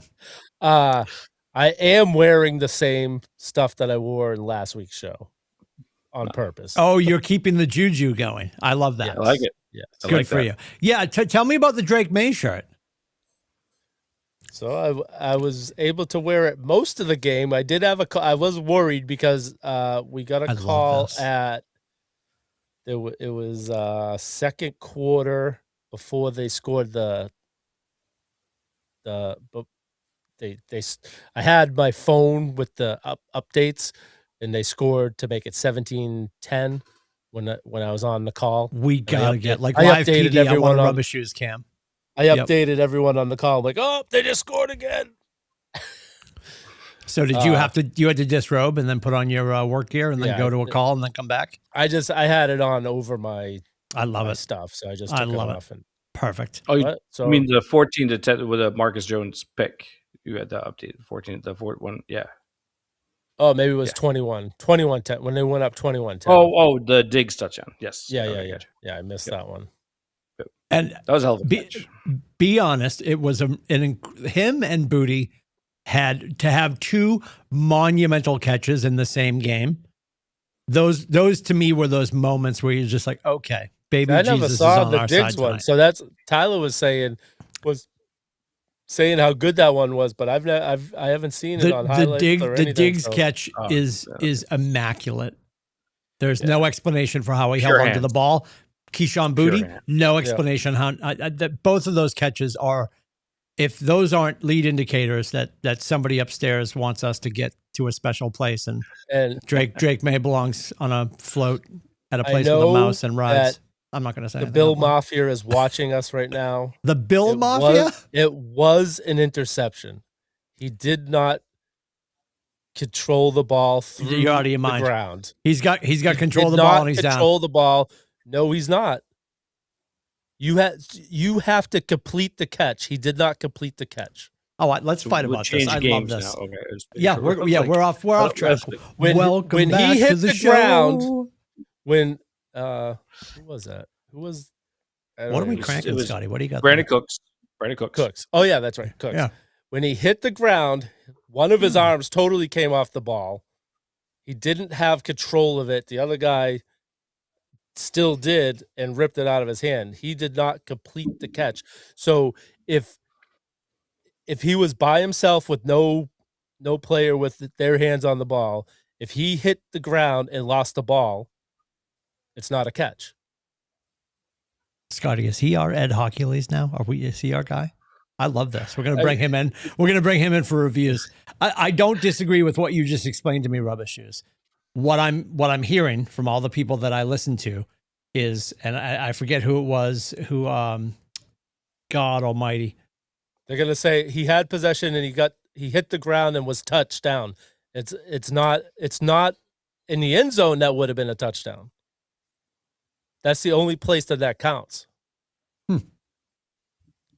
ahead. I am wearing the same stuff that I wore in last week's show on purpose. Oh, you're keeping the juju going. I love that. Yeah, I like it. Yeah, it's good for you. Yeah, tell me about the Drake May shirt. So I was able to wear it most of the game. I did have I was worried because we got a call at it was second quarter before they scored the but I had my phone with the updates, and they scored to make it 17-10 when I was on the call. We And gotta get like I live updated PD. I want everyone to on. rubber shoes, Cam. I updated everyone on the call. I'm like, oh, they just scored again. So did you had to disrobe and then put on your work gear and then go to a call and then come back? I had it on over my stuff, so I just took it off. And perfect. Oh, you mean the 14-10 with a Marcus Jones pick? You had the updated 14 the 41, yeah. Oh, maybe it was 21-10 when they went up 21-10. Oh, the Diggs touchdown. Yes. Yeah. I missed that one. And that was a hell of a catch. Be honest, it was him and Booty had to have two monumental catches in the same game. Those to me were those moments where you're just like, okay, baby Jesus never saw is on the our Diggs side one. tonight. So that's Tyler was saying how good that one was, but I haven't seen it on highlights or anything. The Diggs catch is immaculate. There's no explanation for how he held onto the ball. Keyshawn Booty, no explanation how that both of those catches are. If those aren't lead indicators that somebody upstairs wants us to get to a special place, and Drake May belongs on a float at a place with a mouse and rides. I'm not going to say the Bill Mafia is watching us right now. The Bill Mafia? It was an interception. He did not control the ball through the ground. He's got control of the ball and he's down. Control the ball. No, he's not. You have to complete the catch. He did not complete the catch. Oh, let's fight about this. I love this. Okay. Yeah, we're off track. When back he hit to the show. ground, when who was that? Who was? What are we cranking, Scotty? What do you got? Brandon Cooks. Oh yeah, that's right. Cooks. Yeah. When he hit the ground, one of his arms totally came off the ball. He didn't have control of it. The other guy still did and ripped it out of his hand. He did not complete the catch. So if he was by himself with no player with their hands on the ball, if he hit the ground and lost the ball, it's not a catch. Scotty, is he our Ed Hockley's now? Is he our guy? I love this. We're going to bring him in. We're going to bring him in for reviews. I don't disagree with what you just explained to me, Rubber Shoes. What I'm hearing from all the people that I listen to is, and I forget who it was, God Almighty. They're going to say he had possession and he hit the ground and was touched down. It's not in the end zone. That would have been a touchdown. That's the only place that counts.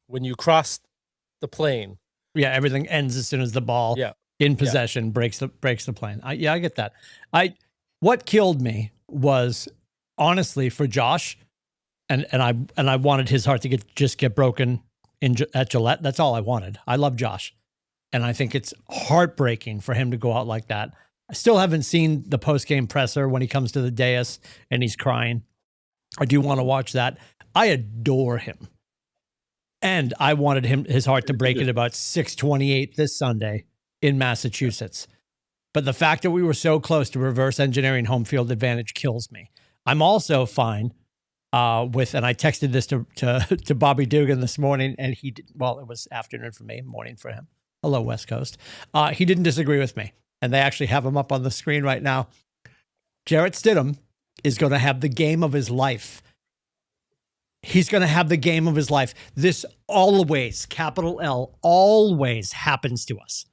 When you cross the plane. Yeah, everything ends as soon as the ball in possession breaks the plane. I get that. What killed me was honestly for Josh, and I wanted his heart to get broken at Gillette. That's all I wanted. I love Josh, and I think it's heartbreaking for him to go out like that. I still haven't seen the post-game presser when he comes to the dais and he's crying. I do want to watch that. I adore him. And I wanted his heart to break at about 6:28 this Sunday in Massachusetts. But the fact that we were so close to reverse engineering home field advantage kills me. I'm also fine with, and I texted this to Bobby Dugan this morning, and he did, well, it was afternoon for me, morning for him. Hello, West Coast. He didn't disagree with me, and they actually have him up on the screen right now. Jarrett Stidham is going to have the game of his life. He's going to have the game of his life. This always, capital L, always happens to us.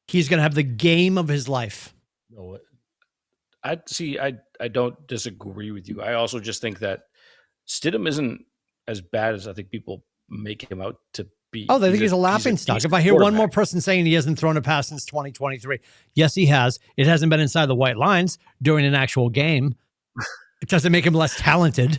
He's going to have the game of his life. No, I don't disagree with you. I also just think that Stidham isn't as bad as I think people make him out to be. Oh, they think he's a laughing stock. If I hear one more person saying he hasn't thrown a pass since 2023, yes, he has. It hasn't been inside the white lines during an actual game. It doesn't make him less talented.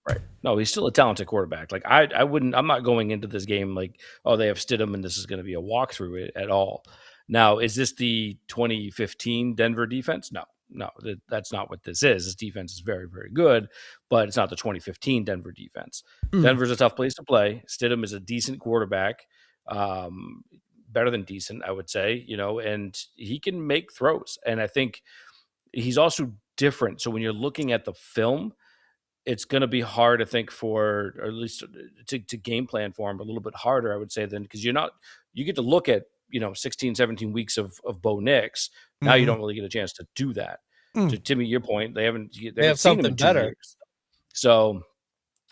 Right. No, he's still a talented quarterback. Like I'm not going into this game like, oh, they have Stidham and this is going to be a walkthrough at all. Now, is this the 2015 Denver defense? No, that's not what this is. This defense is very, very good, but it's not the 2015 Denver defense. Denver's a tough place to play. Stidham is a decent quarterback, better than decent, I would say, and he can make throws. And I think he's also different. So when you're looking at the film, it's going to be hard, I think, or at least to game plan for him a little bit harder, I would say, than because you get to look at 16, 17 weeks of Bo Nix. Now you don't really get a chance to do that. To Timmy, your point, they haven't seen him something in 2 better. years. So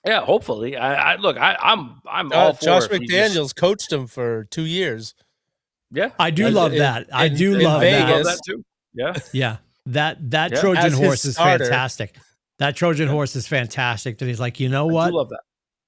yeah, hopefully. I'm all for Josh it if he McDaniels coached him for 2 years. Yeah, I do love that. I do love Vegas. that. love that too. Yeah, Yeah, that Yeah. Trojan As his horse is starter. fantastic. That Trojan horse is fantastic. That he's like, you know I what? do love that.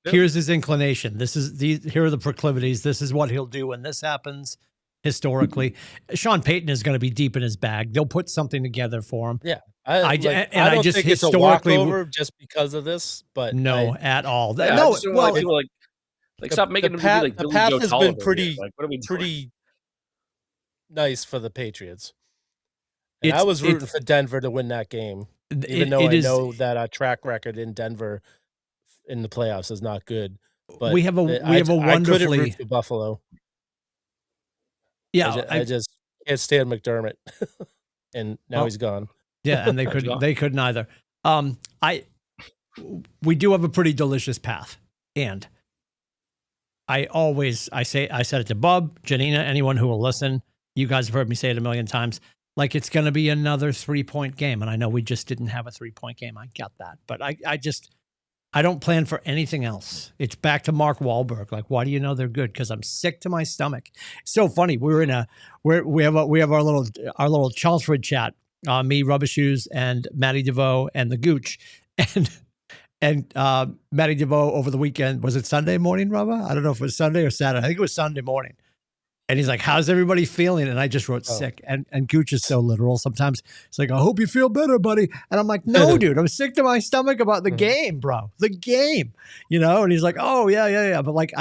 Yep. Here's his inclination. Here are the proclivities. This is what he'll do when this happens. Historically, Sean Payton is going to be deep in his bag. They'll put something together for him. Yeah, I don't just think it's a historically walkover just because of this, but no, at all. Yeah, No, I just don't well, want people like stop making them be like the Billy path Joe has Tolliver been here. Like, what are we doing? pretty nice for the Patriots. And I was rooting for Denver to win that game, even though I know that our track record in Denver in the playoffs is not good. But we have a I couldn't wonderfully root for Buffalo. yeah. I just can't stand McDermott, and now he's gone. Yeah, and they couldn't either. We do have a pretty delicious path, and I said it to Bub, Janina, anyone who will listen. You guys have heard me say it a million times. Like, it's going to be another 3-point game, and I know we just didn't have a 3-point game. I got that, but I don't plan for anything else. It's back to Mark Wahlberg. Like, why do you know they're good? Because I'm sick to my stomach. It's so funny. We have our little Chelmsford chat. Me, Rubber Shoes, and Matty DeVoe and the Gooch, and Matty DeVoe over the weekend. Was it Sunday morning, Rubber? I don't know if it was Sunday or Saturday. I think it was Sunday morning. And he's like, "How's everybody feeling?" And I just wrote sick. And Gooch is so literal. Sometimes it's like, "I hope you feel better, buddy." And I'm like, "No, dude, I'm sick to my stomach about the game, bro. The game, And he's like, "Oh yeah." But like,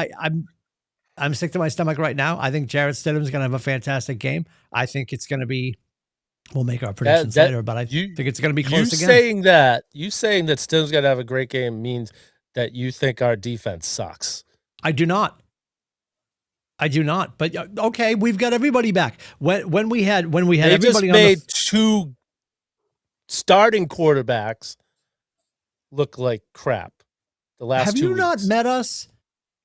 I'm sick to my stomach right now. I think Jarrett Stidham's gonna have a fantastic game. I think it's gonna be. We'll make our predictions later, but I think it's gonna be close again. You saying that Stidham's gonna have a great game means that you think our defense sucks. I do not. But okay, we've got everybody back. When we had they everybody just on made two starting quarterbacks look like crap. The last have 2 you weeks. not met us?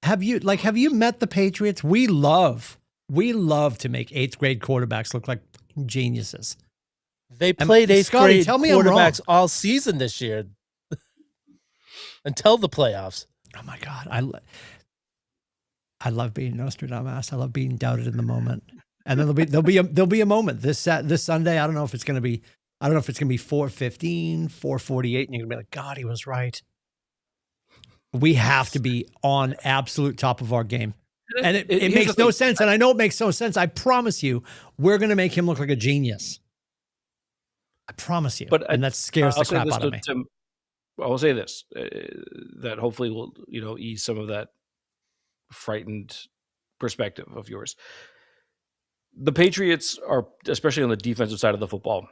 Have you met the Patriots? We love to make 8th grade quarterbacks look like geniuses. They played 8th Scotty, grade tell me I'm quarterbacks wrong. all season this year until the playoffs. Oh my God, I love being Nostradamus. I love being doubted in the moment. And then there'll be a moment this Sunday. I don't know if it's going to be 4:15, 4:48, and you're going to be like, God, he was right. We have to be on absolute top of our game. And it makes no sense. And I know it makes no sense. I promise you, we're going to make him look like a genius. I promise you. But that scares the crap out of me. I'll say this, that hopefully will, ease some of that frightened perspective of yours. The Patriots are, especially on the defensive side of the football,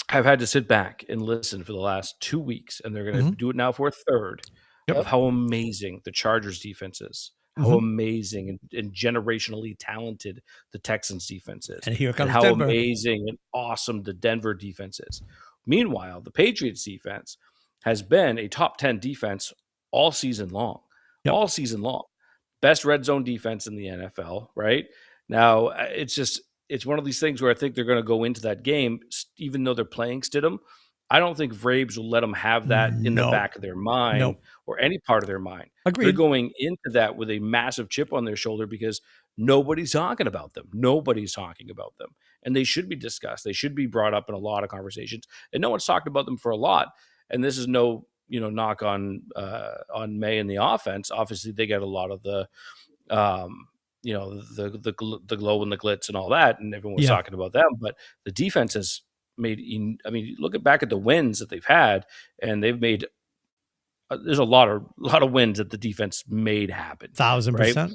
have had to sit back and listen for the last 2 weeks, and they're going to do it now for a third, of how amazing the Chargers defense is, how amazing and generationally talented the Texans defense is, and here comes how Denver. amazing and awesome the Denver defense is. Meanwhile, the Patriots defense has been a top 10 defense all season long. All season long. Best red zone defense in the NFL, right? Now, it's one of these things where I think they're going to go into that game, even though they're playing Stidham. I don't think Vrabes will let them have that in the back of their mind or any part of their mind. Agreed. They're going into that with a massive chip on their shoulder because nobody's talking about them. Nobody's talking about them. And they should be discussed. They should be brought up in a lot of conversations. And no one's talked about them for a lot. And this is no knock on May and the offense. Obviously, they get a lot of the the glow and the glitz and all that, and everyone was talking about them. But the defense has made. Look back at the wins that they've had, and they've made. There's a lot of wins that the defense made happen. 1,000%. Right?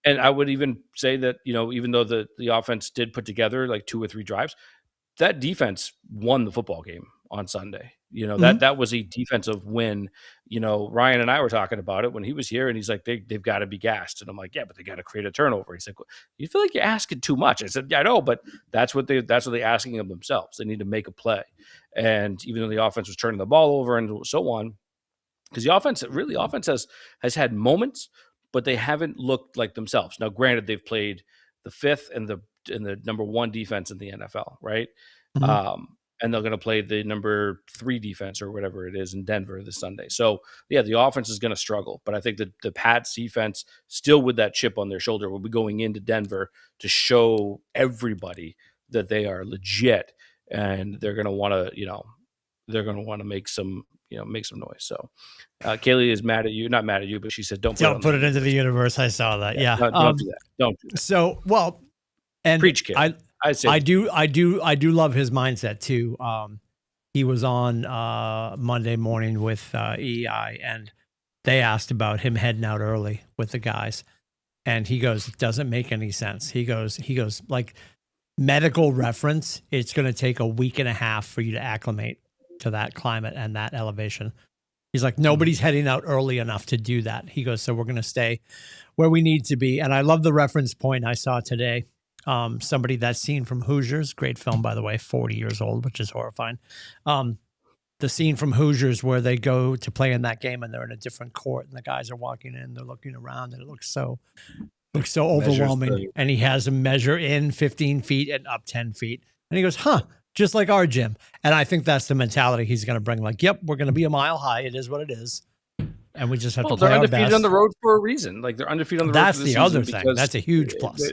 And I would even say that even though the offense did put together like 2 or 3 drives, that defense won the football game on Sunday. That was a defensive win. Ryan and I were talking about it when he was here, and he's like, they've got to be gassed. And I'm like, yeah, but they got to create a turnover. He's like, well, you feel like you're asking too much. I said, yeah, I know, but that's what they're asking of themselves. They need to make a play. And even though the offense was turning the ball over and so on, because the offense has had moments, but they haven't looked like themselves. Now, granted, they've played the 5th and the number 1 defense in the NFL, right? Mhm. And they're going to play the number 3 defense or whatever it is in Denver this Sunday. So yeah, the offense is going to struggle, but I think that the Pats defense, still with that chip on their shoulder, will be going into Denver to show everybody that they are legit, and they're going to want to, make some noise. So Kaylee is mad at you, not mad at you, but she said, Don't put it into the universe. I saw that. Yeah. Don't do that. Don't do that. So, well, and Preach, kid. I do love his mindset too. He was on Monday morning with EI, and they asked about him heading out early with the guys, and he goes, "It doesn't make any sense." He goes, like, medical reference, it's going to take a week and a half for you to acclimate to that climate and that elevation. He's like, nobody's heading out early enough to do that. He goes, so we're going to stay where we need to be. And I love the reference point I saw today. Somebody, that scene from Hoosiers, great film, by the way, 40 years old, which is horrifying. The scene from Hoosiers where they go to play in that game and they're in a different court and the guys are walking in, they're looking around, and it looks so overwhelming. And he has a measure in 15 feet and up 10 feet. And he goes, just like our gym. And I think that's the mentality he's going to bring. Like, yep, we're going to be a mile high. It is what it is. And we just have to play our best. They're undefeated on the road for a reason. Like, they're undefeated on the road. That's the other thing. That's a huge plus.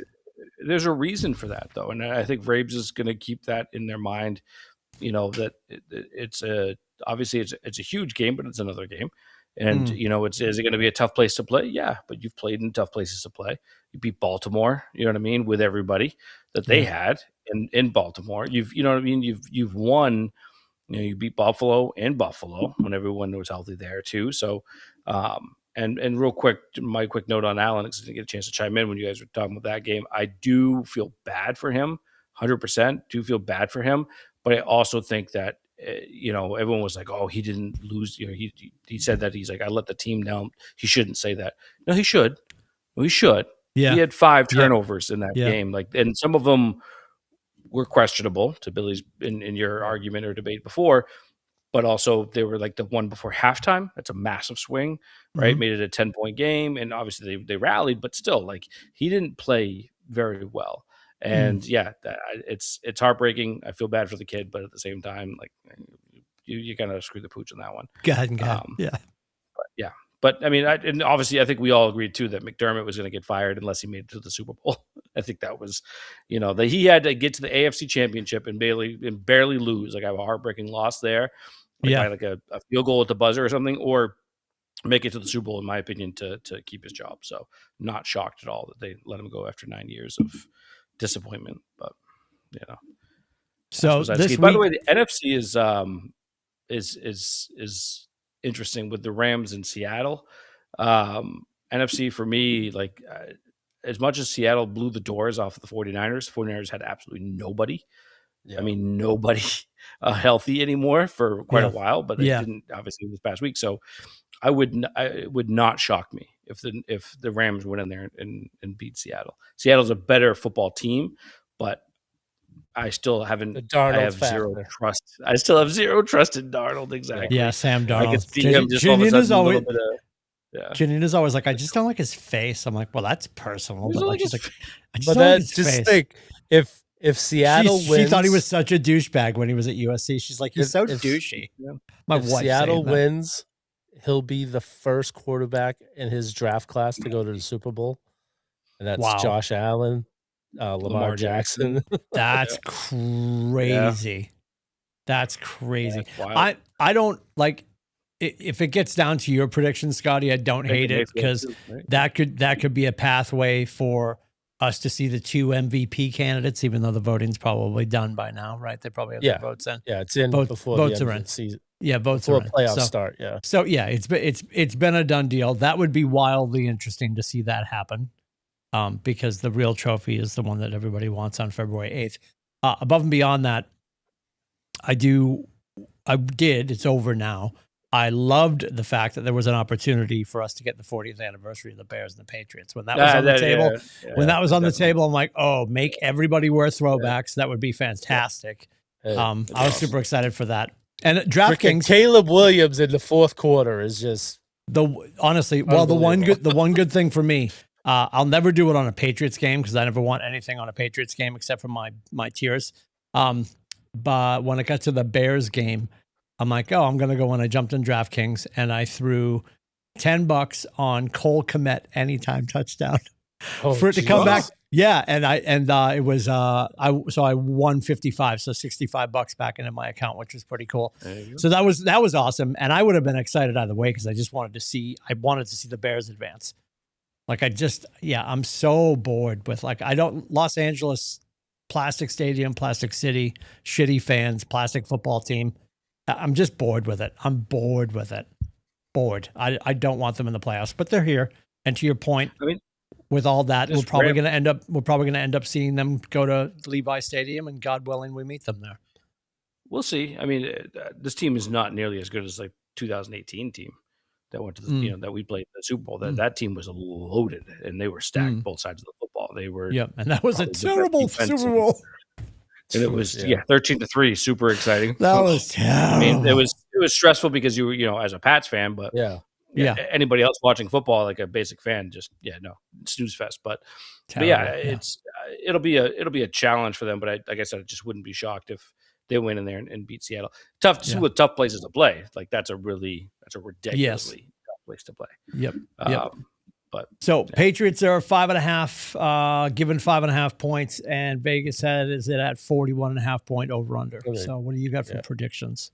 There's a reason for that, though. And I think Vrabes is going to keep that in their mind, that obviously it's a huge game, but it's another game. And, is it going to be a tough place to play? Yeah, but you've played in tough places to play. You beat Baltimore, you know what I mean, with everybody that they had in Baltimore. You've won, you beat Buffalo in Buffalo when everyone was healthy there too. So, and real quick, my quick note on Allen, because I didn't get a chance to chime in when you guys were talking about that game. I do feel bad for him, 100% do feel bad for him. But I also think that, everyone was like, oh, he didn't lose. He said that he's like, I let the team down. He shouldn't say that. No, he should. Well, he should. Yeah. He had 5 turnovers in that game. Like, and some of them were questionable, to Billy's in your argument or debate before, but also they were like the one before halftime. That's a massive swing, right? Mm-hmm. Made it a 10-point game. And obviously they rallied, but still, like, he didn't play very well. And it's heartbreaking. I feel bad for the kid, but at the same time, like, you kind of screw the pooch on that one. Go ahead. But I mean, and obviously, I think we all agreed too that McDermott was going to get fired unless he made it to the Super Bowl. I think that was, that he had to get to the AFC Championship and barely lose. Like, I have a heartbreaking loss there, by like a field goal at the buzzer or something, or make it to the Super Bowl, in my opinion, to keep his job. So, not shocked at all that they let him go after 9 years of disappointment. But so this week, by the way, the NFC is interesting with the Rams in Seattle. NFC for me, like, as much as Seattle blew the doors off of the 49ers had absolutely nobody. I mean, nobody healthy anymore for quite a while, but they didn't, obviously, this past week. So it would not shock me if the Rams went in there and beat Seattle. Seattle's a better football team, but I still haven't. I have zero trust. I still have zero trust in Darnold. Exactly. Yeah, Sam Darnold. I could see him just all of a sudden a little bit of. Janina's always like, I just don't like his face. I'm like, well, that's personal. But like, she's like, I just but don't like his just face. think, if Seattle wins, she thought he was such a douchebag when he was at USC. She's like, he's so douchey. If Seattle wins, he'll be the first quarterback in his draft class to go to the Super Bowl, and that's Josh Allen, Lamar Jackson. That's crazy. That's crazy. I don't like. If it gets down to your prediction, Scotty, I don't hate it, because that could be a pathway for us to see the 2 MVP candidates, even though the voting's probably done by now, right? They probably have their votes in. Yeah, it's in before votes the end are of in. the season. Yeah, votes before are in. Playoffs start. Yeah. So yeah, it's been a done deal. That would be wildly interesting to see that happen, because the real trophy is the one that everybody wants on February 8th. Above and beyond that, it's over now. I loved the fact that there was an opportunity for us to get the 40th anniversary of the Bears and the Patriots. When that was on the table, that was on the table, I'm like, oh, make everybody wear throwbacks. That would be fantastic. I was super excited for that. And Freaking DraftKings, Caleb Williams in the fourth quarter is just honestly, well, the one good thing for me, I'll never do it on a Patriots game because I never want anything on a Patriots game except for my tiers. But when it got to the Bears game, I'm like, oh, I'm gonna go. When I jumped in DraftKings and I threw $10 on Cole Kmet anytime touchdown for it to come back. Yeah, and it was I won 55, so $65 back into my account, which was pretty cool. So that was awesome, and I would have been excited either way because I wanted to see the Bears advance. Like I'm so bored with Los Angeles, plastic stadium, plastic city, shitty fans, plastic football team. I'm just bored with it. I'm bored with it. Bored. I don't want them in the playoffs, but they're here. And to your point, I mean, with all that, we're probably going to end up seeing them go to Levi Stadium, and God willing, we meet them there. We'll see. I mean, this team is not nearly as good as 2018 team that went to the that we played the Super Bowl. That team was loaded and they were stacked both sides of the football. They were and that was a terrible Super Bowl. And it was 13-3, super exciting. That was terrible. I mean, it was stressful because you were as a Pats fan, but anybody else watching football, like a basic fan, just snooze fest. But it'll be a challenge for them. But like I said, I just wouldn't be shocked if they went in there and beat Seattle. Tough places to play. Like that's a ridiculously tough place to play. Yep. But Patriots are 5.5, given 5.5 points, and Vegas is it at 41.5 point over under. Okay. So what do you got for predictions?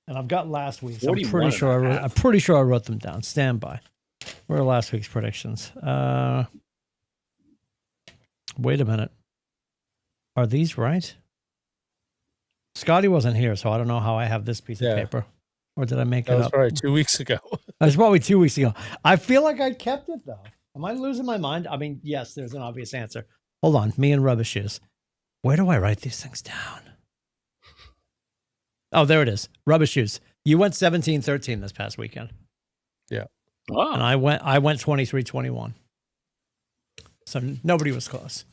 And I've got last week's. I'm pretty sure I wrote them down. Stand by. Where are last week's predictions? Wait a minute. Are these right? Scotty wasn't here, so I don't know how I have this piece of paper. Or did I make it up? That was probably 2 weeks ago. That was probably 2 weeks ago. I feel like I kept it, though. Am I losing my mind? I mean, yes, there's an obvious answer. Hold on. Me and rubbish shoes. Where do I write these things down? Oh, there it is. Rubbish shoes. You went 17-13 this past weekend. Yeah. Wow. And I went 23-21. So nobody was close.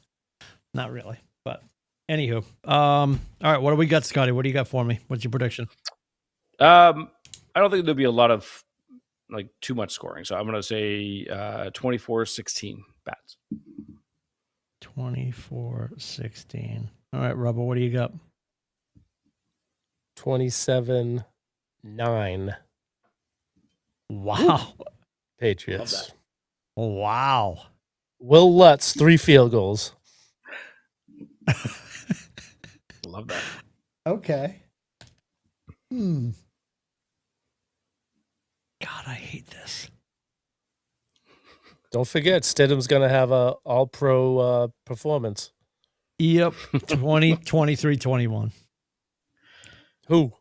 Not really. But anywho. All right. What do we got, Scotty? What do you got for me? What's your prediction? I don't think there'll be a lot of too much scoring. So I'm going to say 24-16 Bats. 24-16. All right, Rubba, what do you got? 27-9. Wow. Patriots. Wow. Will Lutz, 3 field goals. Love that. Okay. God, I hate this. Don't forget, Stidham's going to have a all-pro performance. Yep. 23-21. Who?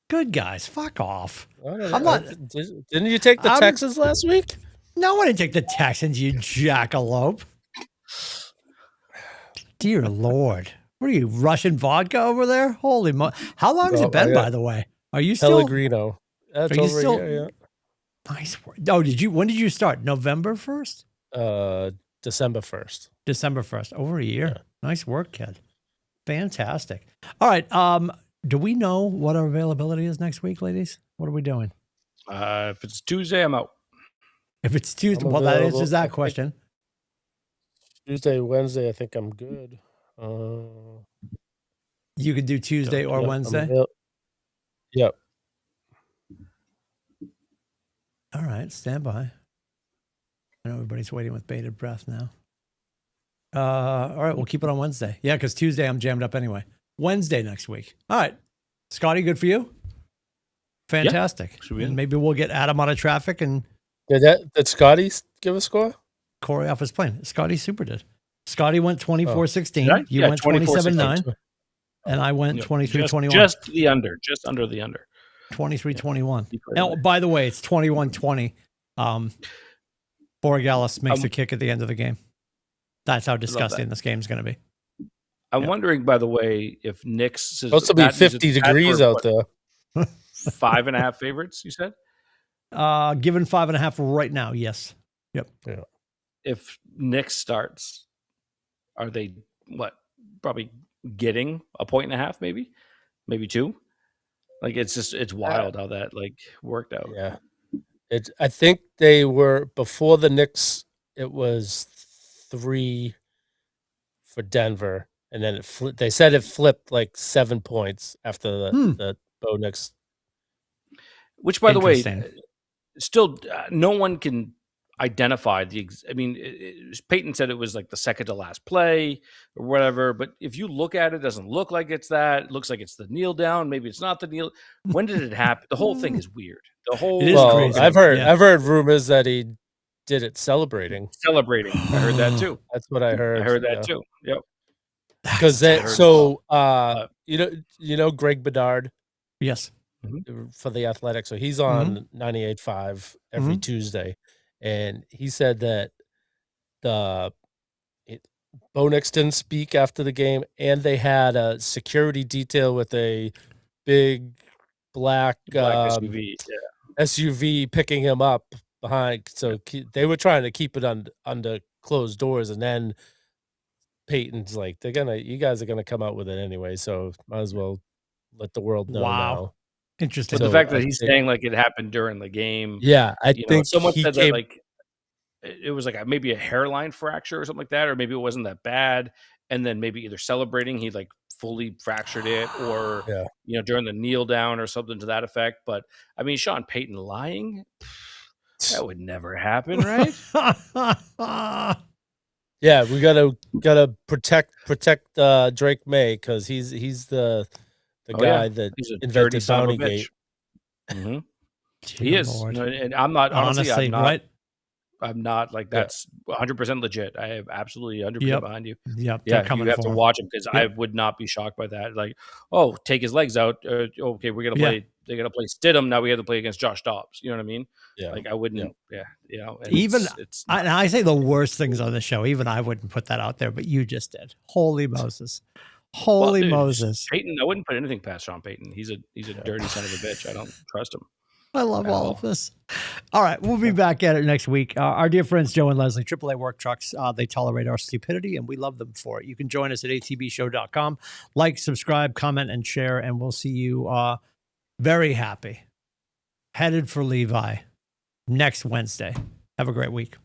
Good guys. Fuck off. I'm not. Didn't you take the Texans last week? No, I didn't take the Texans, you jackalope. Dear Lord. What are you, Russian vodka over there? Holy mo! How long has it been, by the way? Are you still Pellegrino? That's are you over still? here, Nice work. Oh, when did you start? November 1st? December 1st. December 1st. Over a year. Yeah. Nice work, kid. Fantastic. All right. Do we know what our availability is next week, ladies? What are we doing? If it's Tuesday, I'm out. If it's Tuesday, well, that answers that question. Tuesday, Wednesday, I think I'm good. You could do Tuesday or Wednesday? Yep. All right, stand by. I know everybody's waiting with bated breath now. All right, we'll keep it on Wednesday. Yeah, because Tuesday I'm jammed up anyway. Wednesday next week. All right. Scotty, good for you? Fantastic. Yeah, and maybe we'll get Adam out of traffic and... Did Scotty give a score? Corey off his plane. Scotty super did. Scotty went 24-16. You went 27-9. And I went 23-21. Just under the under. 23-21. Now, by the way, it's 21-20. Borregales makes a kick at the end of the game. That's how disgusting this game's going to be. I'm wondering, by the way, if Knicks is supposed to be 50 degrees out there. 5.5 favorites, you said? Given 5.5 right now, yes. Yep. Yeah. If Knicks starts, are they probably getting 1.5 points, maybe 2? Like it's wild how that like worked out. Yeah. I think they were before the Knicks. It was 3 for Denver, and then they said it flipped like 7 points after the Bo Knicks. Which, by the way, Interesting. still no one can identify I mean, Peyton said it was like the second to last play or whatever. But if you look at it, it doesn't look like it's that. It looks like it's the kneel down. Maybe it's not the kneel. When did it happen? The whole thing is weird. The whole It is Well, crazy. I've heard Yeah. I've heard rumors that he did it celebrating. celebrating. I heard that too. That's what I heard. I heard that yeah. too. Yep. Because you know Greg Bedard Yes. for the Athletic, so he's on 98.5 every Tuesday, and he said that Bo Nix didn't speak after the game, and they had a security detail with a big black SUV. Yeah. SUV picking him up behind. So they were trying to keep it under closed doors, and then Peyton's like, you guys are gonna come out with it anyway, so might as well let the world know now. Interesting. But the fact that he's saying like it happened during the game. Yeah, I think someone said that like it was like maybe a hairline fracture or something like that, or maybe it wasn't that bad. And then maybe either celebrating, he like fully fractured it, or during the kneel down or something to that effect. But I mean, Sean Payton lying, that would never happen, right? Yeah, we gotta protect Drake May, because he's the guy that invented Bountygate. Mm-hmm. He is, and I'm not honestly I'm not. Right? I'm not like that's 100% legit. I have absolutely 100% behind you. Yep. Yeah, you have to watch him, because I would not be shocked by that. Like, oh, take his legs out. Okay, we're gonna play. They're gonna play Stidham. Now we have to play against Josh Dobbs. You know what I mean? Yeah. Like I wouldn't. Yeah. Even I say the worst things on the show. Even I wouldn't put that out there, but you just did. Holy Moses! Holy Moses! Peyton, I wouldn't put anything past Sean Payton. He's a dirty son of a bitch. I don't trust him. I love all of this. All right, we'll be back at it next week. Our dear friends Joe and Leslie, AAA Work Trucks, they tolerate our stupidity, and we love them for it. You can join us at atbshow.com. Like, subscribe, comment, and share, and we'll see you very happy. Headed for Levi next Wednesday. Have a great week.